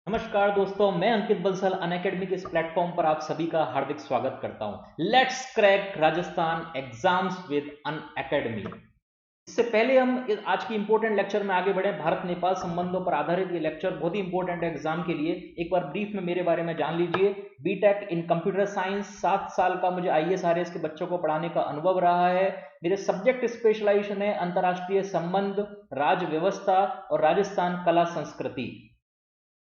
नमस्कार दोस्तों, मैं अंकित बंसल अनअकैडमी के इस प्लेटफॉर्म पर आप सभी का हार्दिक स्वागत करता हूं। Let's crack Rajasthan exams with Unacademy. इससे पहले हम आज की इंपॉर्टेंट लेक्चर में आगे बढ़े। भारत नेपाल संबंधों पर आधारित ये लेक्चर बहुत ही इंपॉर्टेंट है एग्जाम के लिए। एक बार ब्रीफ में मेरे बारे में जान लीजिए। बीटेक इन कंप्यूटर साइंस, 7 साल का मुझे आईएएस आरएएस के बच्चों को पढ़ाने का अनुभव रहा है। मेरे सब्जेक्ट स्पेशलाइजेशन है अंतर्राष्ट्रीय संबंध, राज्य व्यवस्था और राजस्थान कला संस्कृति।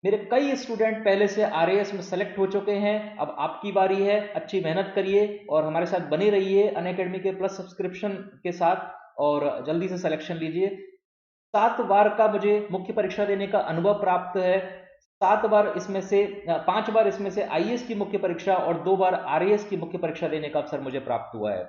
मेरे कई स्टूडेंट पहले से आरएएस में सेलेक्ट हो चुके हैं। अब आपकी बारी है, अच्छी मेहनत करिए और हमारे साथ बने रहिए अनअकैडमी के प्लस सब्सक्रिप्शन के साथ और जल्दी से सिलेक्शन लीजिए। 7 बार का मुझे मुख्य परीक्षा देने का अनुभव प्राप्त है। 7 बार इसमें से 5 बार इसमें से आईएएस की मुख्य परीक्षा और 2 बार आरएएस की मुख्य परीक्षा देने का अवसर मुझे प्राप्त हुआ है।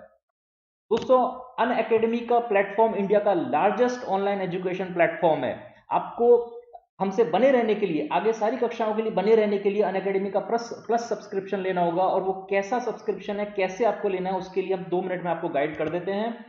दोस्तों, अनअकैडमी का प्लेटफॉर्म इंडिया का लार्जेस्ट ऑनलाइन एजुकेशन प्लेटफॉर्म है। आपको हमसे बने रहने के लिए, आगे सारी कक्षाओं के लिए बने रहने के लिए अनअकैडमी का प्लस प्लस सब्सक्रिप्शन लेना होगा। और वो कैसा सब्सक्रिप्शन है, कैसे आपको लेना है, उसके लिए हम 2 मिनट में आपको गाइड कर देते हैं।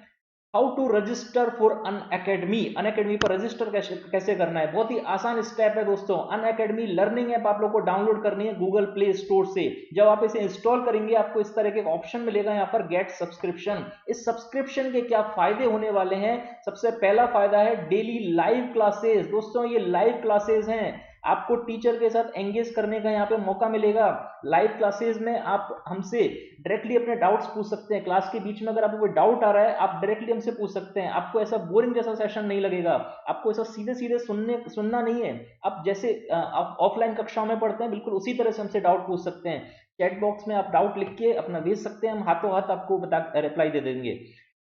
How to register for Unacademy. Unacademy पर रजिस्टर कैसे करना है, बहुत ही आसान स्टेप है दोस्तों। अनअकैडमी लर्निंग ऐप आप लोग को डाउनलोड करनी है गूगल प्ले स्टोर से। जब आप इसे इंस्टॉल करेंगे आपको इस तरह के ऑप्शन मिलेगा यहाँ पर, गेट सब्सक्रिप्शन। इस सब्सक्रिप्शन के क्या फायदे होने वाले हैं? सबसे पहला फायदा है डेली लाइव क्लासेस। दोस्तों, ये लाइव क्लासेस हैं, आपको टीचर के साथ एंगेज करने का यहाँ पे मौका मिलेगा। लाइव क्लासेस में आप हमसे डायरेक्टली अपने डाउट्स पूछ सकते हैं। क्लास के बीच में अगर आपको कोई डाउट आ रहा है, आप डायरेक्टली हमसे पूछ सकते हैं। आपको ऐसा बोरिंग जैसा सेशन नहीं लगेगा, आपको ऐसा सीधे सीधे सुनना नहीं है। आप जैसे आप ऑफलाइन कक्षाओं में पढ़ते हैं, बिल्कुल उसी तरह से हमसे डाउट पूछ सकते हैं। चैट बॉक्स में आप डाउट लिख के अपना भेज सकते हैं, हम हाथों हाथ आपको रिप्लाई दे देंगे।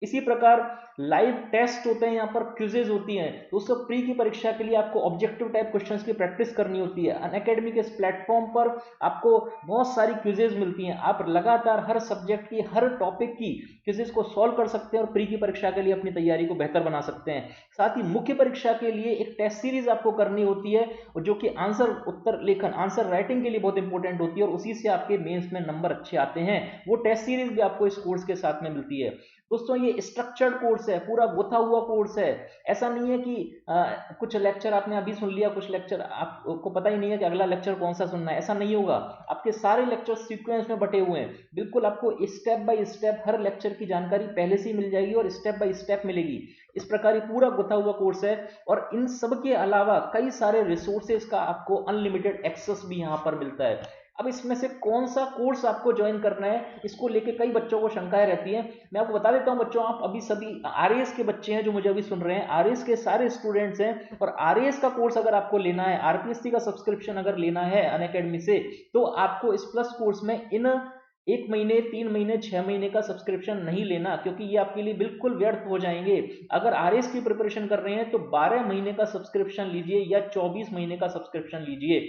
इसी प्रकार लाइव टेस्ट होते हैं, यहाँ पर क्विजेज होती हैं। दोस्तों, प्री की परीक्षा के लिए आपको ऑब्जेक्टिव टाइप क्वेश्चंस की प्रैक्टिस करनी होती है। अनअकैडमी के इस प्लेटफॉर्म पर आपको बहुत सारी क्विजेज मिलती हैं। आप लगातार हर सब्जेक्ट की, हर टॉपिक की क्विजेज को सॉल्व कर सकते हैं और प्री की परीक्षा के लिए अपनी तैयारी को बेहतर बना सकते हैं। साथ ही मुख्य परीक्षा के लिए एक टेस्ट सीरीज आपको करनी होती है, जो कि आंसर उत्तर लेखन, आंसर राइटिंग के लिए बहुत इंपॉर्टेंट होती है और उसी से आपके मेंस में नंबर अच्छे आते हैं। वो टेस्ट सीरीज भी आपको इस कोर्स के साथ में मिलती है। दोस्तों, ये स्ट्रक्चर्ड कोर्स है, पूरा गुथा हुआ कोर्स है। ऐसा नहीं है कि कुछ लेक्चर आपने अभी सुन लिया, कुछ लेक्चर आपको पता ही नहीं है कि अगला लेक्चर कौन सा सुनना है। ऐसा नहीं होगा, आपके सारे लेक्चर सीक्वेंस में बटे हुए हैं। बिल्कुल आपको step by step her lecture की जानकारी पहले से ही मिल जाएगी और स्टेप बाय स्टेप मिलेगी। इस प्रकार ये पूरा गुथा हुआ कोर्स है और इन सब के अलावा कई सारे रिसोर्सेज का आपको अनलिमिटेड एक्सेस भी यहाँ पर मिलता है। अब इसमें से कौन सा कोर्स आपको ज्वाइन करना है, इसको लेके कई बच्चों को शंकाएं रहती हैं। मैं आपको बता देता हूं बच्चों, आप अभी सभी आरएएस के बच्चे हैं जो मुझे अभी सुन रहे हैं, आरएएस के सारे स्टूडेंट्स हैं। और आरएएस का कोर्स अगर आपको लेना है, आरपीएससी का सब्सक्रिप्शन अगर लेना है अनअकैडमी से, तो आपको इस प्लस कोर्स में इन 1 महीने, 3 महीने, 6 महीने का सब्सक्रिप्शन नहीं लेना, क्योंकि ये आपके लिए बिल्कुल व्यर्थ हो जाएंगे। अगर आरएएस की प्रिपरेशन कर रहे हैं तो 12 महीने का सब्सक्रिप्शन लीजिए या 24 महीने का सब्सक्रिप्शन लीजिए।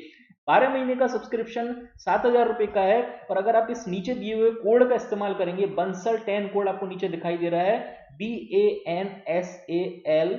12 महीने का सब्सक्रिप्शन 7,000 रुपए का है। और अगर आप इस नीचे दिए हुए कोड का इस्तेमाल करेंगे, बंसल 10 कोड आपको नीचे दिखाई दे रहा है, BANSAL10,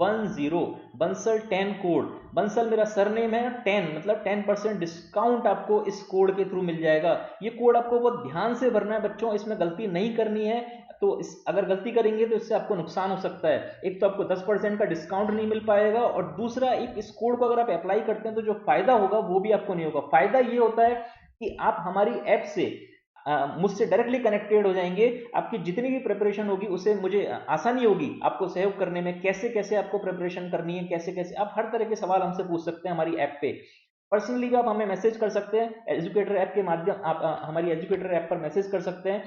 बंसल 10 कोड। बंसल मेरा सरनेम है, 10 मतलब 10% डिस्काउंट आपको इस कोड के थ्रू मिल जाएगा। ये कोड आपको बहुत ध्यान से भरना है बच्चों, इसमें गलती नहीं करनी है। तो अगर गलती करेंगे तो इससे आपको नुकसान हो सकता है। एक तो आपको 10% का डिस्काउंट नहीं मिल पाएगा और दूसरा, एक इस कोड को अगर आप अप्लाई करते हैं तो जो फायदा होगा वो भी आपको नहीं होगा। फायदा ये होता है कि आप हमारी ऐप से मुझसे डायरेक्टली कनेक्टेड हो जाएंगे। आपकी जितनी भी प्रिपरेशन होगी उसे मुझे आसानी होगी आपको सहयोग करने में। कैसे कैसे आपको प्रिपरेशन करनी है, कैसे कैसे आप हर तरह के सवाल हमसे पूछ सकते हैं हमारी ऐप पे। पर्सनली भी आप हमें मैसेज कर सकते हैं, एजुकेटर ऐप के माध्यम आप हमारी एजुकेटर ऐप पर मैसेज कर सकते हैं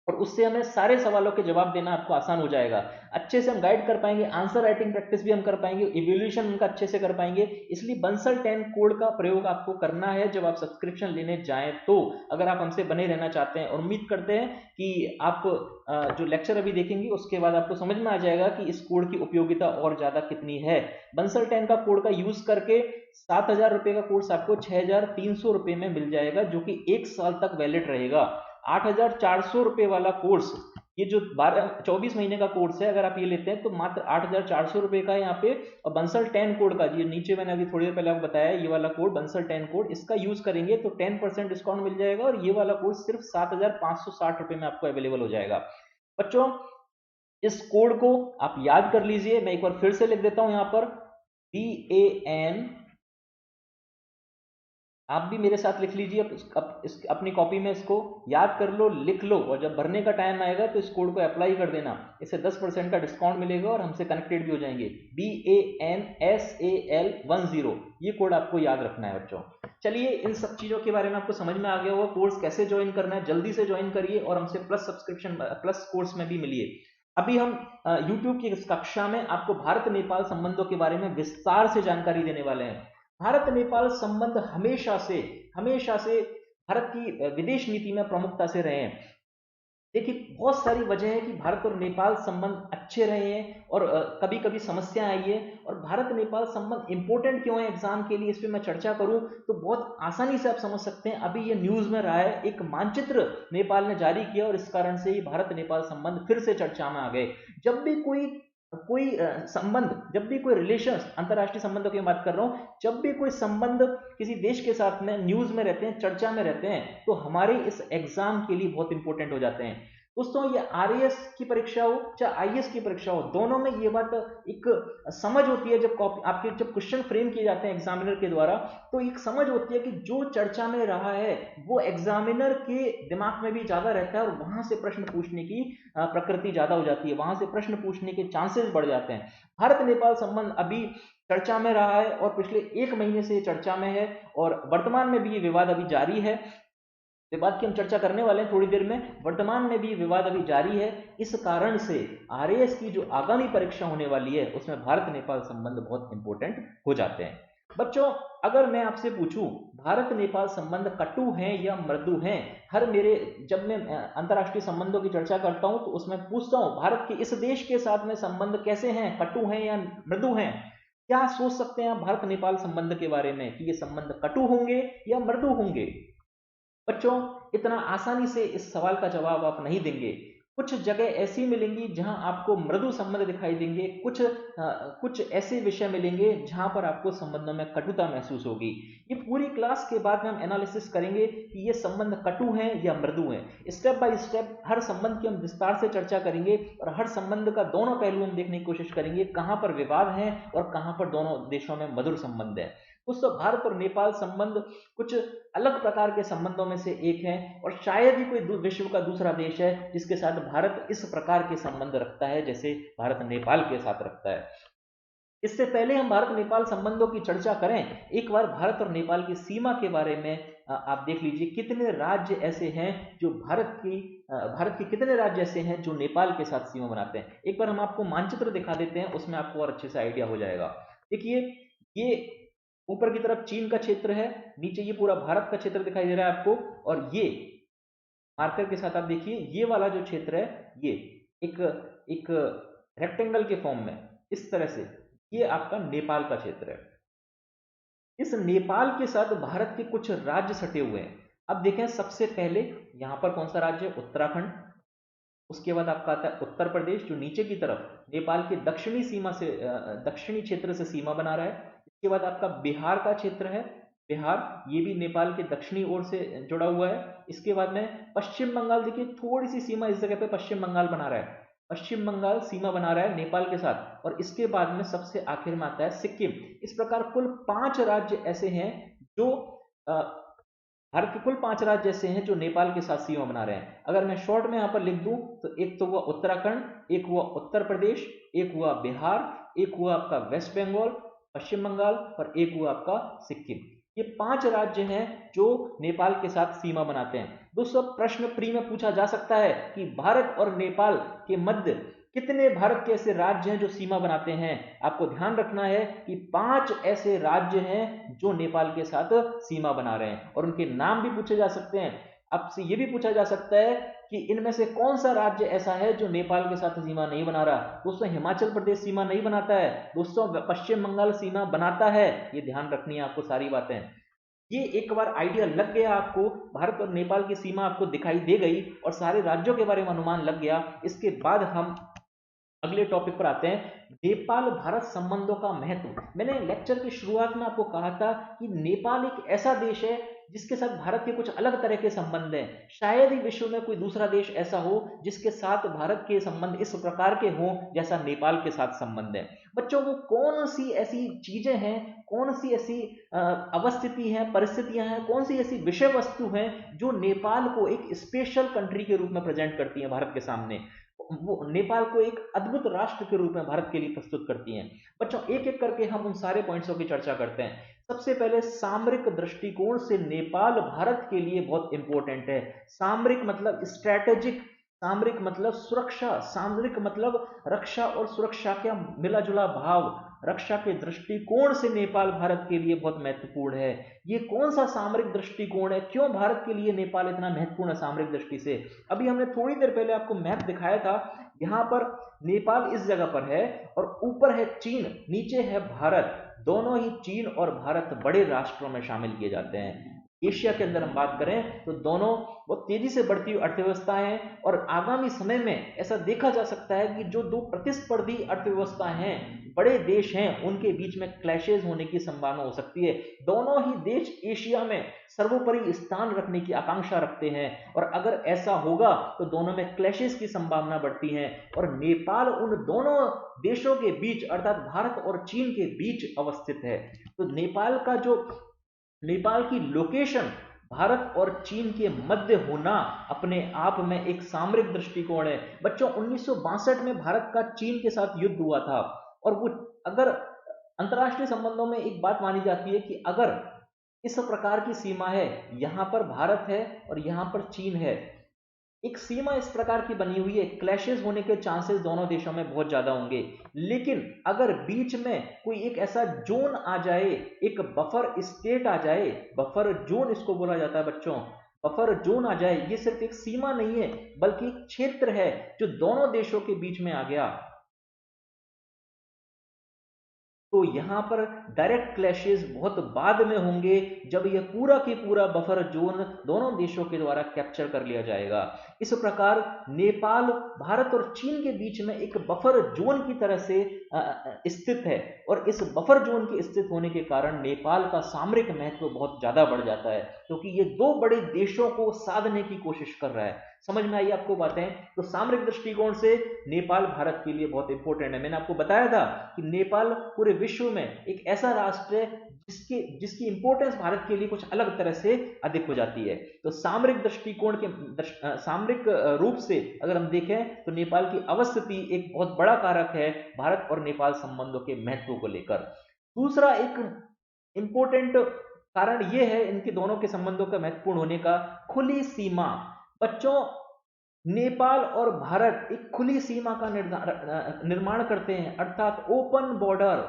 और उससे हमें सारे सवालों के जवाब देना आपको आसान हो जाएगा। अच्छे से हम गाइड कर पाएंगे, आंसर राइटिंग प्रैक्टिस भी हम कर पाएंगे, इवोल्यूशन उनका अच्छे से कर पाएंगे। इसलिए बंसल 10 कोड का प्रयोग आपको करना है जब आप सब्सक्रिप्शन लेने जाएं तो, अगर आप हमसे बने रहना चाहते हैं। और उम्मीद करते हैं कि आप जो लेक्चर अभी देखेंगे उसके बाद आपको समझ में आ जाएगा कि इस कोड की उपयोगिता और ज्यादा कितनी है। बंसल 10 का कोड का यूज करके 7,000 रुपए का कोर्स आपको 6,300 रुपए में मिल जाएगा, जो कि 1 साल तक वैलिड रहेगा। 8,400 रुपए वाला कोर्स, ये जो 24 महीने का कोर्स है, अगर आप ये लेते हैं तो मात्र 8,400 रुपए का है यहाँ पे। और बंसल 10 कोड का, ये नीचे मैंने अभी थोड़ी देर पहले आपको बताया, ये वाला कोड बंसल 10 कोड, इसका यूज करेंगे तो 10% डिस्काउंट मिल जाएगा और ये वाला कोर्स सिर्फ 7,560 रुपए में आपको अवेलेबल हो जाएगा। बच्चों, इस कोड को आप याद कर लीजिए, मैं एक बार फिर से लिख देता हूं यहाँ पर, BAN आप भी मेरे साथ लिख लीजिए, अपनी कॉपी में इसको याद कर लो, लिख लो, और जब भरने का टाइम आएगा तो इस कोड को अप्लाई कर देना। इससे 10% का डिस्काउंट मिलेगा और हमसे कनेक्टेड भी हो जाएंगे। BANSAL10, ये कोड आपको याद रखना है बच्चों। चलिए, इन सब चीज़ों के बारे में आपको समझ में आ गया होगा। कोर्स कैसे ज्वाइन करना है, जल्दी से ज्वाइन करिए और हमसे प्लस कोर्स में भी मिलिए। अभी हम YouTube की इस कक्षा में आपको भारत नेपाल संबंधों के बारे में विस्तार से जानकारी देने वाले हैं। भारत नेपाल संबंध हमेशा से भारत की विदेश नीति में प्रमुखता से रहे हैं। देखिए, बहुत सारी वजह है कि भारत और नेपाल संबंध अच्छे रहे हैं और कभी कभी समस्या आई है। और भारत नेपाल संबंध इंपॉर्टेंट क्यों है एग्जाम के लिए, इस पर मैं चर्चा करूं तो बहुत आसानी से आप समझ सकते हैं। अभी ये न्यूज में रहा है, एक मानचित्र नेपाल ने जारी किया और इस कारण से ही भारत नेपाल संबंध फिर से चर्चा में आ गए। जब भी कोई संबंध, जब भी कोई रिलेशन, अंतरराष्ट्रीय संबंधों की बात कर रहा हूं, जब भी कोई संबंध किसी देश के साथ में न्यूज में रहते हैं, चर्चा में रहते हैं, तो हमारे इस एग्जाम के लिए बहुत इंपॉर्टेंट हो जाते हैं। दोस्तों, ये RAS की परीक्षा हो चाहे IAS की परीक्षा हो, दोनों में ये बात एक समझ होती है। जब आपके जब क्वेश्चन फ्रेम किए जाते हैं एग्जामिनर के द्वारा, तो एक समझ होती है कि जो चर्चा में रहा है वो एग्जामिनर के दिमाग में भी ज्यादा रहता है और वहां से प्रश्न पूछने की प्रकृति ज्यादा हो जाती है, वहां से प्रश्न पूछने के चांसेस बढ़ जाते हैं। भारत नेपाल संबंध अभी चर्चा में रहा है और पिछले 1 महीने से चर्चा में है और वर्तमान में भी ये विवाद अभी जारी है। विवाद की हम चर्चा करने वाले हैं थोड़ी देर में। वर्तमान में भी विवाद अभी जारी है। इस कारण से RAS की जो आगामी परीक्षा होने वाली है उसमें भारत नेपाल संबंध बहुत इंपॉर्टेंट हो जाते हैं। बच्चों, अगर मैं आपसे पूछूं भारत नेपाल संबंध कटु हैं या मृदु हैं, जब मैं अंतरराष्ट्रीय संबंधों की चर्चा करता हूं तो उसमें पूछता हूं भारत के इस देश के साथ में संबंध कैसे हैं, कटु हैं या मृदु हैं। क्या सोच सकते हैं आप भारत नेपाल संबंध के बारे में कि ये संबंध कटु होंगे या मृदु होंगे? बच्चों, इतना आसानी से इस सवाल का जवाब आप नहीं देंगे। कुछ जगह ऐसी मिलेंगी जहां आपको मृदु संबंध दिखाई देंगे, कुछ ऐसे विषय मिलेंगे जहां पर आपको संबंधों में कटुता महसूस होगी। ये पूरी क्लास के बाद में हम एनालिसिस करेंगे कि ये संबंध कटु हैं या मृदु हैं। स्टेप बाय स्टेप हर संबंध की हम विस्तार से चर्चा करेंगे और हर संबंध का दोनों पहलू हम देखने की कोशिश करेंगे, कहां पर विवाद है और कहां पर दोनों देशों में मधुर संबंध है। दोस्तों, भारत और नेपाल संबंध कुछ अलग प्रकार के संबंधों में से एक है और शायद ही कोई विश्व का दूसरा देश है जिसके साथ भारत इस प्रकार के संबंध रखता है जैसे भारत नेपाल के साथ रखता है। इससे पहले हम भारत नेपाल संबंधों की चर्चा करें, एक बार भारत और नेपाल की सीमा के बारे में आप देख लीजिए। कितने राज्य ऐसे हैं जो भारत के कितने राज्य ऐसे हैं जो नेपाल के साथ सीमा बनाते हैं। एक बार हम आपको मानचित्र दिखा देते हैं, उसमें आपको और अच्छे से आइडिया हो जाएगा। देखिए, ये ऊपर की तरफ चीन का क्षेत्र है, नीचे ये पूरा भारत का क्षेत्र दिखाई दे रहा है आपको, और ये मार्कर के साथ आप देखिए ये वाला जो क्षेत्र है ये एक एक रेक्टेंगल के फॉर्म में इस तरह से, ये आपका नेपाल का क्षेत्र है। इस नेपाल के साथ भारत के कुछ राज्य सटे हुए हैं। अब देखें, सबसे पहले यहां पर कौन सा राज्य है? उत्तराखंड। उसके बाद आपका आता है उत्तर प्रदेश, जो नीचे की तरफ नेपाल के दक्षिणी सीमा से दक्षिणी क्षेत्र से सीमा बना रहा है। इसके बाद आपका बिहार का क्षेत्र है, बिहार, ये भी नेपाल के दक्षिणी ओर से जुड़ा हुआ है। इसके बाद में पश्चिम बंगाल, देखिए थोड़ी सी सीमा इस जगह पे पश्चिम बंगाल बना रहा है, पश्चिम बंगाल सीमा बना रहा है नेपाल के साथ। और इसके बाद में सबसे आखिर में आता है सिक्किम। इस प्रकार कुल 5 राज्य ऐसे हैं जो भारत के कुल 5 राज्य ऐसे हैं जो नेपाल के साथ सीमा बना रहे हैं। अगर मैं शॉर्ट में यहां पर लिख दूं तो एक तो हुआ उत्तराखंड, एक हुआ उत्तर प्रदेश, एक हुआ बिहार, एक हुआ आपका वेस्ट बंगाल पश्चिम बंगाल और एक हुआ आपका सिक्किम। ये 5 राज्य हैं जो नेपाल के साथ सीमा बनाते हैं। दोस्तों, प्रश्न प्री में पूछा जा सकता है कि भारत और नेपाल के मध्य कितने भारत के ऐसे राज्य हैं जो सीमा बनाते हैं। आपको ध्यान रखना है कि 5 ऐसे राज्य हैं जो नेपाल के साथ सीमा बना रहे हैं और उनके नाम भी पूछे जा सकते हैं। आपसे यह भी पूछा जा सकता है कि इनमें से कौन सा राज्य ऐसा है जो नेपाल के साथ सीमा नहीं बना रहा। दोस्तों, हिमाचल प्रदेश सीमा नहीं बनाता है, दोस्तों पश्चिम बंगाल सीमा बनाता है। ये ध्यान रखनी है आपको सारी बातें। ये एक बार आइडिया लग गया आपको, भारत और नेपाल की सीमा आपको दिखाई दे गई और सारे राज्यों के बारे में अनुमान लग गया। इसके बाद हम अगले टॉपिक पर आते हैं, नेपाल भारत संबंधों का महत्व। मैंने लेक्चर की शुरुआत में आपको कहा था कि नेपाल एक ऐसा देश है जिसके साथ भारत के कुछ अलग तरह के संबंध हैं। शायद ही विश्व में कोई दूसरा देश ऐसा हो जिसके साथ भारत के संबंध इस प्रकार के हों जैसा नेपाल के साथ संबंध है। बच्चों, वो कौन सी ऐसी चीजें हैं, कौन सी ऐसी अवस्थिति है, परिस्थितियां हैं, कौन सी ऐसी विषय वस्तु हैं जो नेपाल को एक स्पेशल कंट्री के रूप में प्रेजेंट करती है भारत के सामने, वो नेपाल को एक अद्भुत राष्ट्र के रूप में भारत के लिए प्रस्तुत करती हैं। बच्चों, एक एक करके हम उन सारे पॉइंट्सों की चर्चा करते हैं। सबसे पहले सामरिक दृष्टिकोण से नेपाल भारत के लिए बहुत इंपॉर्टेंट है। सामरिक मतलब स्ट्रैटेजिक, सामरिक मतलब सुरक्षा, सामरिक मतलब रक्षा और सुरक्षा का मिला जुला भाव। रक्षा के दृष्टिकोण से नेपाल भारत के लिए बहुत महत्वपूर्ण है। ये कौन सा सामरिक दृष्टिकोण है, क्यों भारत के लिए नेपाल इतना महत्वपूर्ण है सामरिक दृष्टि से? अभी हमने थोड़ी देर पहले आपको मैप दिखाया था। यहां पर नेपाल इस जगह पर है और ऊपर है चीन, नीचे है भारत। दोनों ही चीन और भारत बड़े राष्ट्रों में शामिल किए जाते हैं। एशिया के अंदर हम बात करें तो दोनों बहुत तेजी से बढ़ती हुई अर्थव्यवस्थाएं हैं और आगामी समय में ऐसा देखा जा सकता है कि जो दो प्रतिस्पर्धी अर्थव्यवस्थाएं हैं, बड़े देश हैं, उनके बीच में क्लैशेज होने की संभावना हो सकती है। दोनों ही देश एशिया में सर्वोपरि स्थान रखने की आकांक्षा रखते हैं और अगर ऐसा होगा तो दोनों में क्लैशेस की संभावना बढ़ती है और नेपाल उन दोनों देशों के बीच अर्थात भारत और चीन के बीच अवस्थित है। तो नेपाल की लोकेशन भारत और चीन के मध्य होना अपने आप में एक सामरिक दृष्टिकोण है। बच्चों, 1962 में भारत का चीन के साथ युद्ध हुआ था और वो, अगर अंतरराष्ट्रीय संबंधों में एक बात मानी जाती है कि अगर इस प्रकार की सीमा है, यहां पर भारत है और यहां पर चीन है, एक सीमा इस प्रकार की बनी हुई है, क्लैशेस होने के चांसेस दोनों देशों में बहुत ज्यादा होंगे। लेकिन अगर बीच में कोई एक ऐसा जोन आ जाए, एक बफर स्टेट आ जाए, बफर जोन इसको बोला जाता है बच्चों, बफर जोन आ जाए, ये सिर्फ एक सीमा नहीं है बल्कि एक क्षेत्र है जो दोनों देशों के बीच में आ गया, तो यहां पर डायरेक्ट क्लैशेस बहुत बाद में होंगे जब यह पूरा की पूरा बफर जोन दोनों देशों के द्वारा कैप्चर कर लिया जाएगा। इस प्रकार नेपाल भारत और चीन के बीच में एक बफर जोन की तरह से स्थित है और इस बफर जोन के स्थित होने के कारण नेपाल का सामरिक महत्व बहुत ज्यादा बढ़ जाता है क्योंकि ये दो बड़े देशों को साधने की कोशिश कर रहा है। समझ में आई आपको बातें? तो सामरिक दृष्टिकोण से नेपाल भारत के लिए बहुत इंपॉर्टेंट है। मैंने आपको बताया था कि नेपाल पूरे विश्व में एक ऐसा राष्ट्र है जिसकी इंपॉर्टेंस भारत के लिए कुछ अलग तरह से अधिक हो जाती है। तो सामरिक दृष्टिकोण के सामरिक रूप से अगर हम देखें तो नेपाल की अवस्थिति एक बहुत बड़ा कारक है भारत और नेपाल संबंधों के महत्व को लेकर। दूसरा एक इंपॉर्टेंट कारण यह है इनके दोनों के संबंधों का महत्वपूर्ण होने का, खुली सीमा। बच्चों, नेपाल और भारत एक खुली सीमा का निर्माण करते हैं अर्थात ओपन बॉर्डर।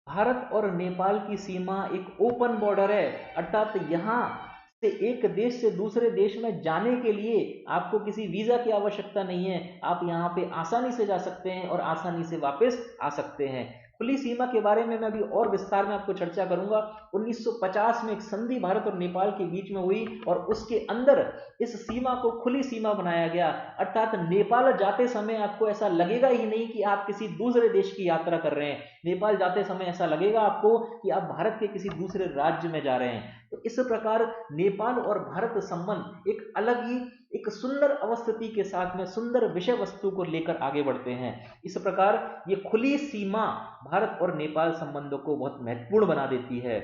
भारत और नेपाल की सीमा एक ओपन बॉर्डर है अर्थात यहां से एक देश से दूसरे देश में जाने के लिए आपको किसी वीजा की आवश्यकता नहीं है। आप यहां पे आसानी से जा सकते हैं और आसानी से वापस आ सकते हैं। खुली सीमा के बारे में मैं अभी और विस्तार में आपको चर्चा करूंगा। 1950 में एक संधि भारत और नेपाल के बीच में हुई और उसके अंदर इस सीमा को खुली सीमा बनाया गया अर्थात नेपाल जाते समय आपको ऐसा लगेगा ही नहीं कि आप किसी दूसरे देश की यात्रा कर रहे हैं। नेपाल जाते समय ऐसा लगेगा आपको कि आप भारत के किसी दूसरे राज्य में जा रहे हैं। तो इस प्रकार नेपाल और भारत संबंध एक अलग ही एक सुंदर अवस्थिति के साथ में सुंदर विषय वस्तु को लेकर आगे बढ़ते हैं। इस प्रकार ये खुली सीमा भारत और नेपाल संबंधों को बहुत महत्वपूर्ण बना देती है।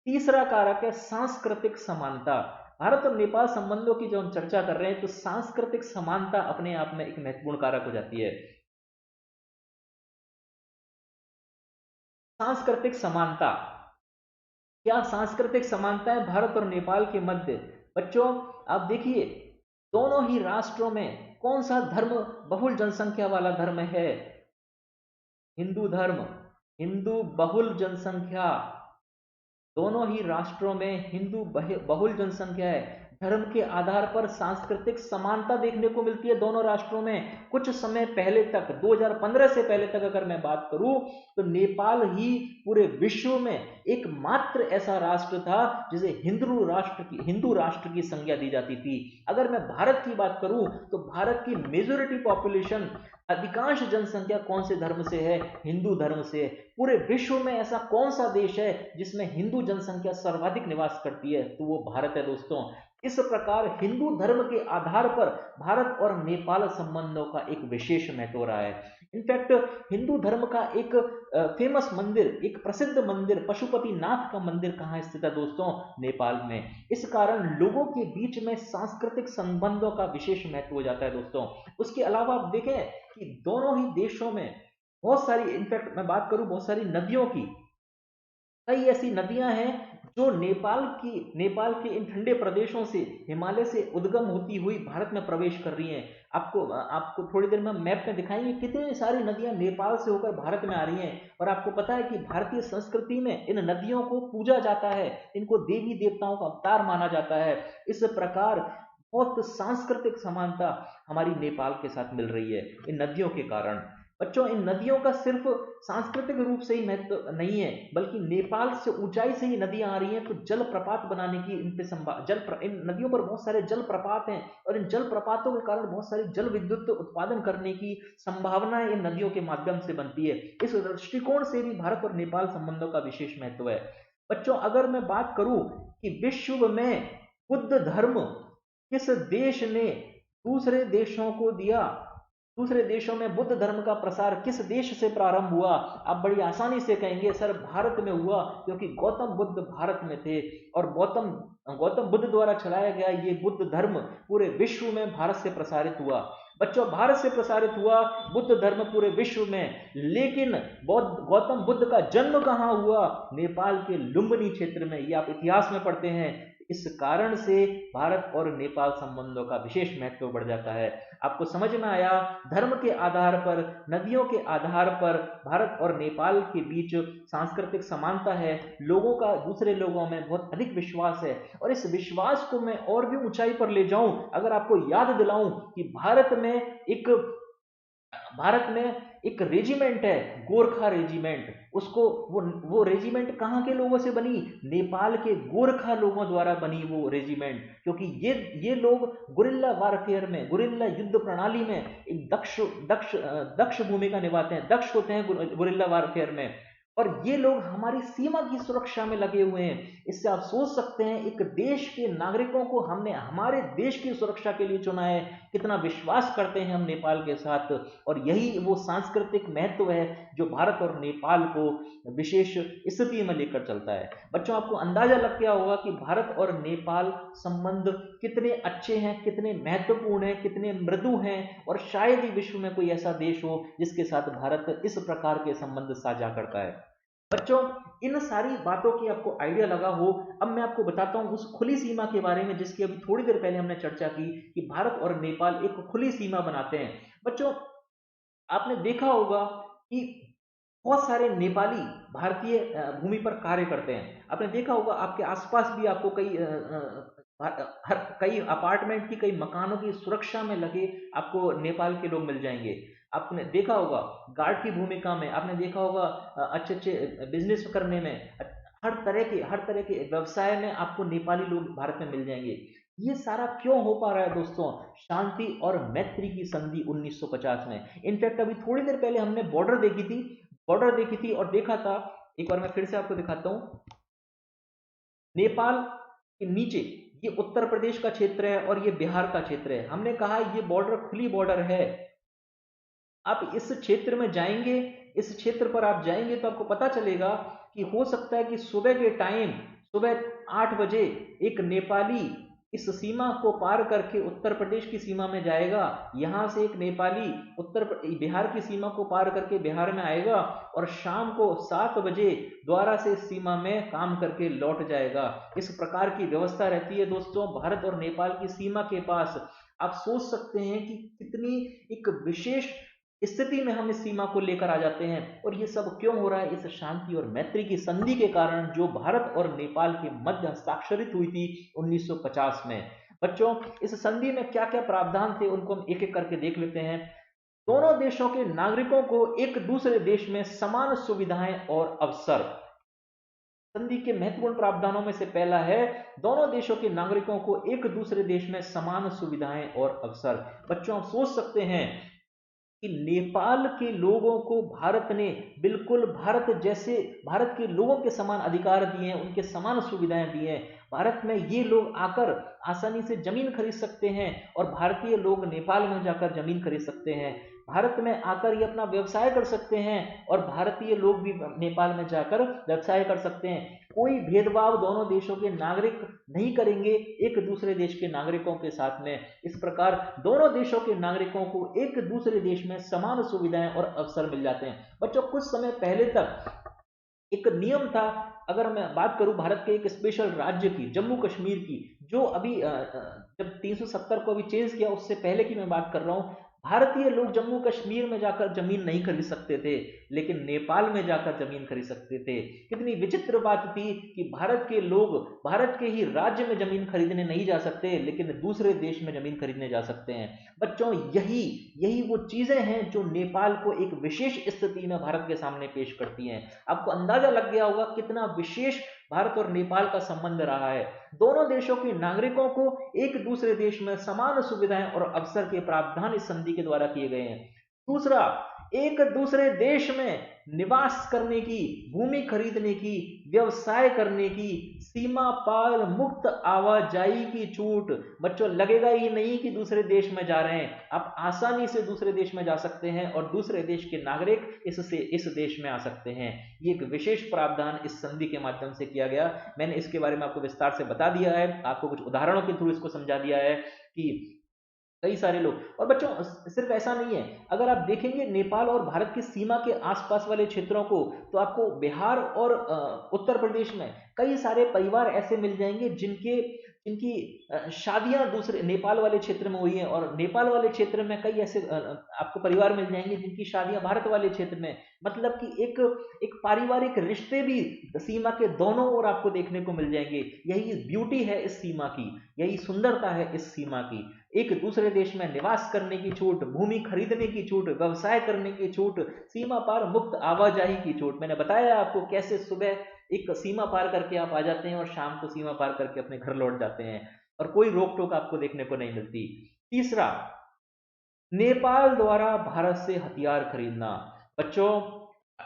तीसरा कारक है सांस्कृतिक समानता। भारत और नेपाल संबंधों की जो हम चर्चा कर रहे हैं तो सांस्कृतिक समानता अपने आप में एक महत्वपूर्ण कारक हो जाती है। सांस्कृतिक समानता, क्या सांस्कृतिक समानता है भारत और नेपाल के मध्य? बच्चों, आप देखिए दोनों ही राष्ट्रों में कौन सा धर्म बहुल जनसंख्या वाला धर्म है? हिंदू धर्म, हिंदू बहुल जनसंख्या। दोनों ही राष्ट्रों में हिंदू बहुल जनसंख्या है। धर्म के आधार पर सांस्कृतिक समानता देखने को मिलती है दोनों राष्ट्रों में। कुछ समय पहले तक, 2015 से पहले तक अगर मैं बात करूं, तो नेपाल ही पूरे विश्व में एकमात्र ऐसा राष्ट्र था जिसे हिंदू राष्ट्र की संज्ञा दी जाती थी। अगर मैं भारत की बात करूं, तो भारत की मेजोरिटी पॉपुलेशन, अधिकांश जनसंख्या कौन से धर्म से है? हिंदू धर्म से। पूरे विश्व में ऐसा कौन सा देश है जिसमें हिंदू जनसंख्या सर्वाधिक निवास करती है? तो वो भारत है दोस्तों। इस प्रकार हिंदू धर्म के आधार पर भारत और नेपाल संबंधों का एक विशेष महत्व रहा है। इनफैक्ट हिंदू धर्म का एक फेमस मंदिर, एक प्रसिद्ध मंदिर, पशुपतिनाथ का मंदिर कहाँ स्थित है दोस्तों? नेपाल में। इस कारण लोगों के बीच में सांस्कृतिक संबंधों का विशेष महत्व हो जाता है दोस्तों। उसके अलावा आप देखें कि दोनों ही देशों में बहुत सारी, इनफैक्ट मैं बात करूं बहुत सारी नदियों की, कई ऐसी नदियां हैं जो नेपाल के इन ठंडे प्रदेशों से, हिमालय से उद्गम होती हुई भारत में प्रवेश कर रही हैं। आपको थोड़ी देर में मैप में दिखाएंगे कितनी सारी नदियां नेपाल से होकर भारत में आ रही हैं। और आपको पता है कि भारतीय संस्कृति में इन नदियों को पूजा जाता है, इनको देवी देवताओं का अवतार माना जाता है। इस प्रकार बहुत सांस्कृतिक समानता हमारी नेपाल के साथ मिल रही है इन नदियों के कारण। बच्चों, इन नदियों का सिर्फ सांस्कृतिक रूप से ही महत्व नहीं है, बल्कि नेपाल से ऊंचाई से ही नदियां आ रही हैं, तो जल प्रपात बनाने की इन पे इन नदियों पर बहुत सारे जल प्रपात हैं, और इन जल प्रपातों के कारण बहुत सारी जल विद्युत उत्पादन करने की संभावना इन नदियों के माध्यम से बनती है। इस दृष्टिकोण से भी भारत और नेपाल संबंधों का विशेष महत्व है। बच्चों, अगर मैं बात करूं कि विश्व में बुद्ध धर्म किस देश ने दूसरे देशों को दिया, दूसरे देशों में बुद्ध धर्म का प्रसार किस देश से प्रारंभ हुआ? आप बड़ी आसानी से कहेंगे सर भारत में हुआ, क्योंकि गौतम बुद्ध भारत में थे, और गौतम बुद्ध द्वारा चलाया गया ये बुद्ध धर्म पूरे विश्व में भारत से प्रसारित हुआ। बच्चों, भारत से प्रसारित हुआ बुद्ध धर्म पूरे विश्व में, लेकिन गौतम बुद्ध का जन्म कहाँ हुआ? नेपाल के लुम्बिनी क्षेत्र में। ये आप इतिहास में पढ़ते हैं। इस कारण से भारत और नेपाल संबंधों का विशेष महत्व बढ़ जाता है। आपको समझ में आया? धर्म के आधार पर, नदियों के आधार पर भारत और नेपाल के बीच सांस्कृतिक समानता है, लोगों का दूसरे लोगों में बहुत अधिक विश्वास है। और इस विश्वास को मैं और भी ऊंचाई पर ले जाऊं, अगर आपको याद दिलाऊं कि भारत में एक रेजिमेंट है, गोरखा रेजिमेंट। उसको वो रेजिमेंट कहाँ के लोगों से बनी? नेपाल के गोरखा लोगों द्वारा बनी वो रेजिमेंट, क्योंकि ये लोग गुरिल्ला वारफेयर में, गुरिल्ला युद्ध प्रणाली में एक दक्ष भूमिका निभाते हैं, दक्ष होते हैं गुरिल्ला वारफेयर में। और ये लोग हमारी सीमा की सुरक्षा में लगे हुए हैं। इससे आप सोच सकते हैं एक देश के नागरिकों को हमने हमारे देश की सुरक्षा के लिए चुना है, कितना विश्वास करते हैं हम नेपाल के साथ। और यही वो सांस्कृतिक महत्व है जो भारत और नेपाल को विशेष स्थिति में लेकर चलता है। बच्चों, आपको अंदाजा लग गया होगा कि भारत और नेपाल संबंध कितने अच्छे हैं, कितने महत्वपूर्ण हैं, कितने मृदु हैं, और शायद ही विश्व में कोई ऐसा देश हो जिसके साथ भारत इस प्रकार के संबंध साझा करता है। बच्चों, इन सारी बातों की आपको आइडिया लगा हो। अब मैं आपको बताता हूं उस खुली सीमा के बारे में जिसकी अभी थोड़ी देर पहले हमने चर्चा की, कि भारत और नेपाल एक खुली सीमा बनाते हैं। बच्चों, आपने देखा होगा कि बहुत सारे नेपाली भारतीय भूमि पर कार्य करते हैं। आपने देखा होगा आपके आसपास भी आपको कई अपार्टमेंट की, कई मकानों की सुरक्षा में लगे आपको नेपाल के लोग मिल जाएंगे। आपने देखा होगा गार्ड की भूमिका में, आपने देखा होगा अच्छे अच्छे बिजनेस करने में, हर तरह के व्यवसाय में आपको नेपाली लोग भारत में मिल जाएंगे। ये सारा क्यों हो पा रहा है दोस्तों? शांति और मैत्री की संधि 1950 में। इनफैक्ट अभी थोड़ी देर पहले हमने बॉर्डर देखी थी और देखा था, एक बार मैं फिर से आपको दिखाता हूं। नेपाल के नीचे ये उत्तर प्रदेश का क्षेत्र है और ये बिहार का क्षेत्र है। हमने कहा ये बॉर्डर खुली बॉर्डर है। आप इस क्षेत्र में जाएंगे, इस क्षेत्र पर आप जाएंगे तो आपको पता चलेगा कि हो सकता है कि सुबह के टाइम, सुबह 8 बजे एक नेपाली इस सीमा को पार करके उत्तर प्रदेश की सीमा में जाएगा, यहां से एक नेपाली बिहार की सीमा को पार करके बिहार में आएगा, और शाम को 7 बजे द्वारा से सीमा में काम करके लौट जाएगा। इस प्रकार की व्यवस्था रहती है दोस्तों भारत और नेपाल की सीमा के पास। आप सोच सकते हैं कि कितनी एक विशेष स्थिति में हम इस सीमा को लेकर आ जाते हैं। और ये सब क्यों हो रहा है? इस शांति और मैत्री की संधि के कारण, जो भारत और नेपाल के मध्य हस्ताक्षरित हुई थी 1950 में। बच्चों इस संधि में क्या क्या प्रावधान थे उनको हम एक एक करके देख लेते हैं। दोनों देशों के नागरिकों को एक दूसरे देश में समान सुविधाएं और अवसर। संधि के महत्वपूर्ण प्रावधानों में से पहला है दोनों देशों के नागरिकों को एक दूसरे देश में समान सुविधाएं और अवसर। बच्चों आप सोच सकते हैं कि नेपाल के लोगों को भारत ने बिल्कुल भारत के लोगों के समान अधिकार दिए हैं, उनके समान सुविधाएं दी हैं। भारत में ये लोग आकर आसानी से जमीन खरीद सकते हैं और भारतीय लोग नेपाल में जाकर जमीन खरीद सकते हैं। भारत में आकर ये अपना व्यवसाय कर सकते हैं और भारतीय लोग भी नेपाल में जाकर व्यवसाय कर सकते हैं। कोई भेदभाव दोनों देशों के नागरिक नहीं करेंगे एक दूसरे देश के नागरिकों के साथ में। इस प्रकार दोनों देशों के नागरिकों को एक दूसरे देश में समान सुविधाएं और अवसर मिल जाते हैं। बच्चों कुछ समय पहले तक एक नियम था, अगर मैं बात करूं भारत के एक स्पेशल राज्य की, जम्मू कश्मीर की, जो अभी जब 370 को अभी चेंज किया उससे पहले की मैं बात कर रहा हूं। भारतीय लोग जम्मू कश्मीर में जाकर जमीन नहीं खरीद सकते थे, लेकिन नेपाल में जाकर जमीन खरीद सकते थे। कितनी विचित्र बात थी कि भारत के लोग भारत के ही राज्य में जमीन खरीदने नहीं जा सकते, लेकिन दूसरे देश में जमीन खरीदने जा सकते हैं। बच्चों यही यही वो चीजें हैं जो नेपाल को एक विशेष स्थिति में भारत के सामने पेश करती हैं। आपको अंदाजा लग गया होगा कितना विशेष भारत और नेपाल का संबंध रहा है। दोनों देशों के नागरिकों को एक दूसरे देश में समान सुविधाएं और अवसर के प्रावधान इस संधि के द्वारा किए गए हैं। दूसरा, एक दूसरे देश में निवास करने की, भूमि खरीदने की, व्यवसाय करने की, सीमा पार मुक्त आवाजाही की छूट। बच्चों लगेगा ही नहीं कि दूसरे देश में जा रहे हैं, आप आसानी से दूसरे देश में जा सकते हैं और दूसरे देश के नागरिक इस देश में आ सकते हैं। ये एक विशेष प्रावधान इस संधि के माध्यम से किया गया। मैंने इसके बारे में आपको विस्तार से बता दिया है, आपको कुछ उदाहरणों के थ्रू इसको समझा दिया है कि कई सारे लोग। और बच्चों सिर्फ ऐसा नहीं है, अगर आप देखेंगे नेपाल और भारत की सीमा के आसपास वाले क्षेत्रों को, तो आपको बिहार और उत्तर प्रदेश में कई सारे परिवार ऐसे मिल जाएंगे जिनकी शादियां दूसरे नेपाल वाले क्षेत्र में हुई हैं, और नेपाल वाले क्षेत्र में कई ऐसे आपको परिवार मिल जाएंगे जिनकी शादियां भारत वाले क्षेत्र में। मतलब कि एक पारिवारिक रिश्ते भी सीमा के दोनों ओर आपको देखने को मिल जाएंगे। यही ब्यूटी है इस सीमा की, यही सुंदरता है इस सीमा की। एक दूसरे देश में निवास करने की छूट, भूमि खरीदने की छूट, व्यवसाय करने की छूट, सीमा पार मुक्त आवाजाही की छूट। मैंने बताया आपको कैसे सुबह एक सीमा पार करके आप आ जाते हैं और शाम को सीमा पार करके अपने घर लौट जाते हैं और कोई रोक टोक आपको देखने को नहीं मिलती। तीसरा, नेपाल द्वारा भारत से हथियार खरीदना। बच्चों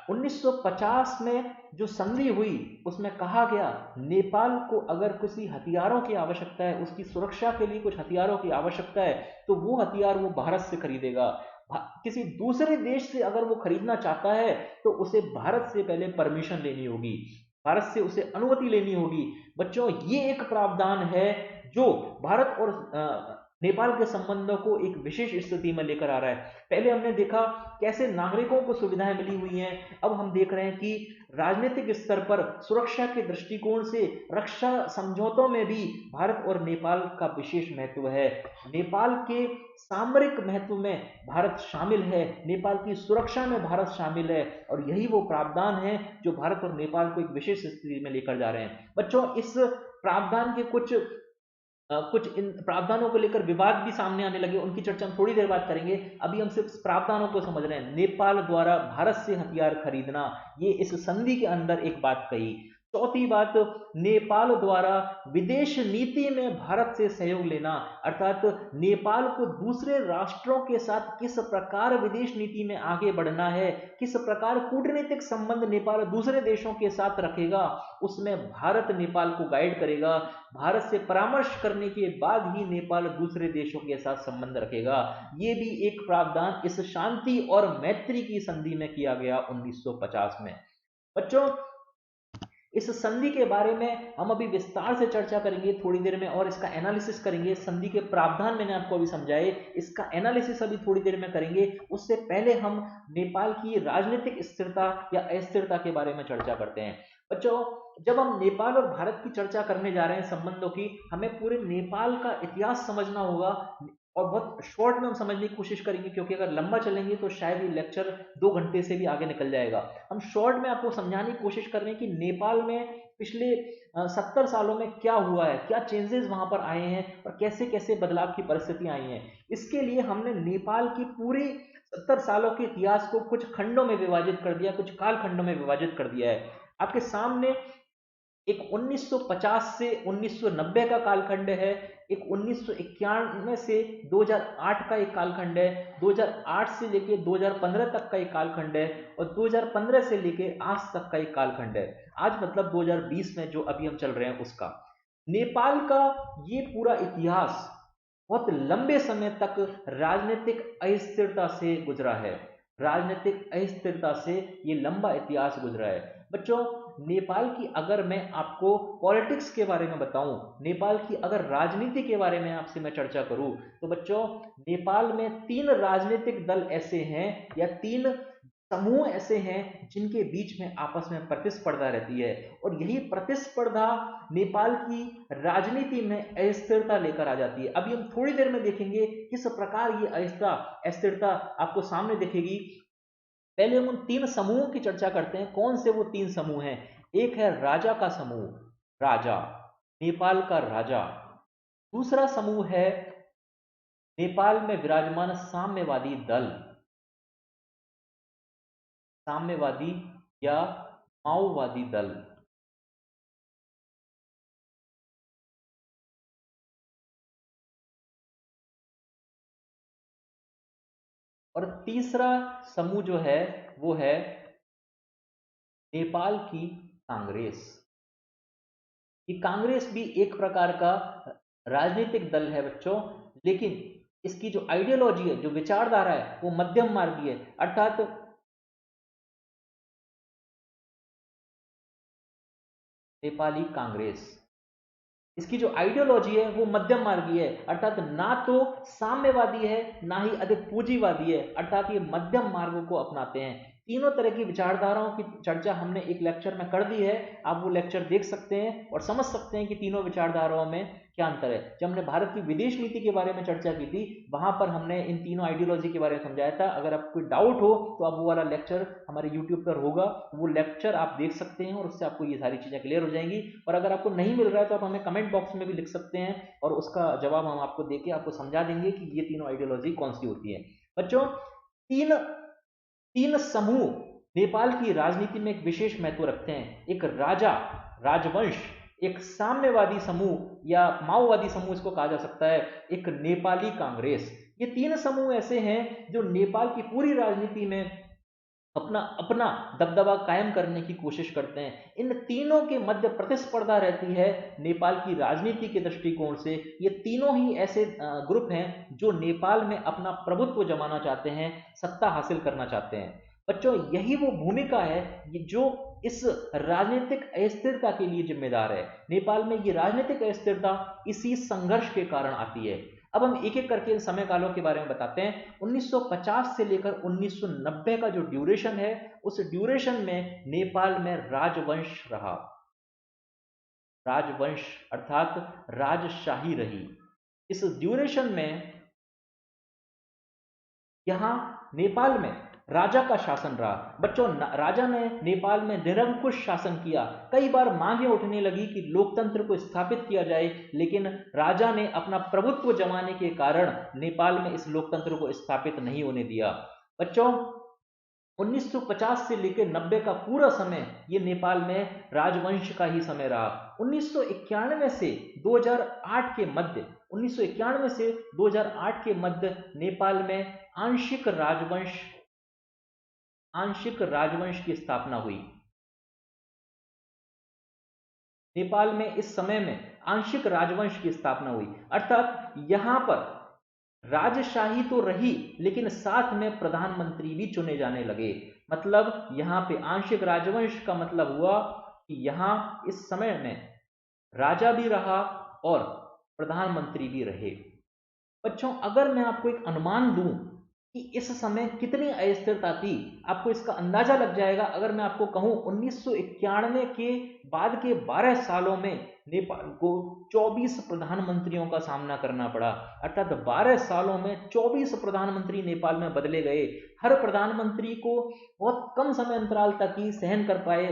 1950 में जो संधि हुई उसमें कहा गया नेपाल को अगर किसी हथियारों की आवश्यकता है, उसकी सुरक्षा के लिए कुछ हथियारों की आवश्यकता है, तो वो हथियार वो भारत से खरीदेगा। किसी दूसरे देश से अगर वो खरीदना चाहता है तो उसे भारत से पहले परमिशन लेनी होगी, भारत से उसे अनुमति लेनी होगी। बच्चों ये एक प्रावधान है जो भारत और नेपाल के संबंधों को एक विशेष स्थिति में लेकर आ रहा है। पहले हमने देखा कैसे नागरिकों को सुविधाएं मिली हुई हैं, अब हम देख रहे हैं कि राजनीतिक स्तर पर सुरक्षा के दृष्टिकोण से रक्षा समझौतों में भी भारत और नेपाल का विशेष महत्व है। नेपाल के सामरिक महत्व में भारत शामिल है, नेपाल की सुरक्षा में भारत शामिल है, और यही वो प्रावधान है जो भारत और नेपाल को एक विशेष स्थिति में लेकर जा रहे हैं। बच्चों इस प्रावधान के कुछ इन प्रावधानों को लेकर विवाद भी सामने आने लगे, उनकी चर्चा हम थोड़ी देर बाद करेंगे। अभी हम सिर्फ प्रावधानों को समझ रहे हैं। नेपाल द्वारा भारत से हथियार खरीदना, ये इस संधि के अंदर एक बात कही। चौथी बात, नेपाल द्वारा विदेश नीति में भारत से सहयोग लेना, अर्थात नेपाल को दूसरे राष्ट्रों के साथ किस प्रकार विदेश नीति में आगे बढ़ना है, किस प्रकार कूटनीतिक संबंध नेपाल दूसरे देशों के साथ रखेगा, उसमें भारत नेपाल को गाइड करेगा। भारत से परामर्श करने के बाद ही नेपाल दूसरे देशों के साथ संबंध रखेगा। ये भी एक प्रावधान इस शांति और मैत्री की संधि में किया गया 1950 में। बच्चों इस संधि के बारे में हम अभी विस्तार से चर्चा करेंगे थोड़ी देर में, और इसका एनालिसिस करेंगे। संधि के प्रावधान मैंने आपको अभी समझाए, इसका एनालिसिस अभी थोड़ी देर में करेंगे। उससे पहले हम नेपाल की राजनीतिक स्थिरता या अस्थिरता के बारे में चर्चा करते हैं। बच्चों जब हम नेपाल और भारत की चर्चा करने जा रहे हैं संबंधों की, हमें पूरे नेपाल का इतिहास समझना होगा और बहुत शॉर्ट में हम समझने की कोशिश करेंगे, क्योंकि अगर लंबा चलेंगे तो शायद ये लेक्चर 2 घंटे से भी आगे निकल जाएगा। हम शॉर्ट में आपको समझाने की कोशिश कर रहे हैं कि नेपाल में पिछले 70 सालों में क्या हुआ है, क्या चेंजेस वहां पर आए हैं और कैसे कैसे बदलाव की परिस्थितियां आई हैं। इसके लिए हमने नेपाल की पूरी 70 सालों के इतिहास को कुछ खंडों में विभाजित कर दिया, कुछ काल खंडों में विभाजित कर दिया है। आपके सामने एक 1950 से 1990 का कालखंड है, एक 1991 से 2008 का एक कालखंड है, 2008 से लेके 2015 तक का एक कालखंड है, और 2015 से लेके आज तक का एक कालखंड है। आज मतलब 2020 में जो अभी हम चल रहे हैं उसका। नेपाल का ये पूरा इतिहास बहुत लंबे समय तक राजनीतिक अस्थिरता से गुजरा है। राजनीतिक अस्थिरता से ये लंबा इतिहास गुजरा है। बच्चों, नेपाल की अगर मैं आपको पॉलिटिक्स के बारे में बताऊं, नेपाल की अगर राजनीति के बारे में आपसे मैं चर्चा करूं, तो बच्चों नेपाल में 3 राजनीतिक दल ऐसे हैं या 3 समूह ऐसे हैं जिनके बीच में आपस में प्रतिस्पर्धा रहती है, और यही प्रतिस्पर्धा नेपाल की राजनीति में अस्थिरता लेकर आ जाती है। अभी हम थोड़ी देर में देखेंगे किस प्रकार ये अस्थिरता आपको सामने दिखेगी। पहले हम उन 3 समूहों की चर्चा करते हैं। कौन से वो 3 समूह हैं? एक है राजा का समूह, राजा, नेपाल का राजा। दूसरा समूह है नेपाल में विराजमान साम्यवादी दल, साम्यवादी या माओवादी दल। और तीसरा समूह जो है वो है नेपाल की कांग्रेस। ये कांग्रेस भी एक प्रकार का राजनीतिक दल है बच्चों, लेकिन इसकी जो आइडियोलॉजी है, जो विचारधारा है, वो मध्यम मार्गी है। अर्थात नेपाली कांग्रेस, इसकी जो आइडियोलॉजी है वो मध्यम मार्गी है, अर्थात ना तो साम्यवादी है ना ही अधिक पूंजीवादी है, अर्थात ये मध्यम मार्गों को अपनाते हैं। तीनों तरह की विचारधाराओं की चर्चा हमने एक लेक्चर में कर दी है। आप वो लेक्चर देख सकते हैं और समझ सकते हैं कि तीनों विचारधाराओं में क्या अंतर है। जब हमने भारत की विदेश नीति के बारे में चर्चा की थी, वहां पर हमने इन तीनों आइडियोलॉजी के बारे में समझाया था। अगर आपको कोई डाउट हो तो आप वो वाला लेक्चर हमारे यूट्यूब पर होगा, वो लेक्चर आप देख सकते हैं और उससे आपको ये सारी चीजें क्लियर हो जाएंगी। और अगर आपको नहीं मिल रहा है तो आप हमें कमेंट बॉक्स में भी लिख सकते हैं और उसका जवाब हम आपको देके आपको समझा देंगे कि ये तीनों आइडियोलॉजी कौन सी होती है। बच्चों, तीन तीन समूह नेपाल की राजनीति में एक विशेष महत्व रखते हैं। एक राजा, राजवंश, एक साम्यवादी समूह या माओवादी समूह इसको कहा जा सकता है, एक नेपाली कांग्रेस। ये 3 समूह ऐसे हैं जो नेपाल की पूरी राजनीति में अपना अपना दबदबा कायम करने की कोशिश करते हैं। इन तीनों के मध्य प्रतिस्पर्धा रहती है नेपाल की राजनीति के दृष्टिकोण से। ये तीनों ही ऐसे ग्रुप हैं जो नेपाल में अपना प्रभुत्व जमाना चाहते हैं, सत्ता हासिल करना चाहते हैं। बच्चों, यही वो भूमिका है जो इस राजनीतिक अस्थिरता के लिए जिम्मेदार है। नेपाल में ये राजनीतिक अस्थिरता इसी संघर्ष के कारण आती है। अब हम एक एक करके इन समय कालों के बारे में बताते हैं। 1950 से लेकर 1990 का जो ड्यूरेशन है, उस ड्यूरेशन में नेपाल में राजवंश रहा। राजवंश अर्थात राजशाही रही। इस ड्यूरेशन में यहां नेपाल में राजा का शासन रहा। बच्चों, राजा ने नेपाल में निरंकुश शासन किया। कई बार मांगे उठने लगी कि लोकतंत्र को स्थापित किया जाए, लेकिन राजा ने अपना प्रभुत्व जमाने के कारण नेपाल में इस लोकतंत्र को स्थापित नहीं होने दिया। बच्चों, 1950 से लेकर 90 का पूरा समय ये नेपाल में राजवंश का ही समय रहा। 1991 से 2008 के मध्य 1991 से 2008 के मध्य नेपाल में आंशिक राजवंश की स्थापना हुई। नेपाल में इस समय में आंशिक राजवंश की स्थापना हुई, अर्थात यहां पर राजशाही तो रही लेकिन साथ में प्रधानमंत्री भी चुने जाने लगे। मतलब यहां पे आंशिक राजवंश का मतलब हुआ कि यहां इस समय में राजा भी रहा और प्रधानमंत्री भी रहे। बच्चों, अगर मैं आपको एक अनुमान दूं कि इस समय कितनी अस्थिरता थी, आपको इसका अंदाजा लग जाएगा। अगर मैं आपको कहूं 1991 के बाद के 12 सालों में नेपाल को 24 प्रधानमंत्रियों का सामना करना पड़ा। अर्थात 12 सालों में 24 प्रधानमंत्री नेपाल में बदले गए। हर प्रधानमंत्री को बहुत कम समय अंतराल तक ही सहन कर पाए,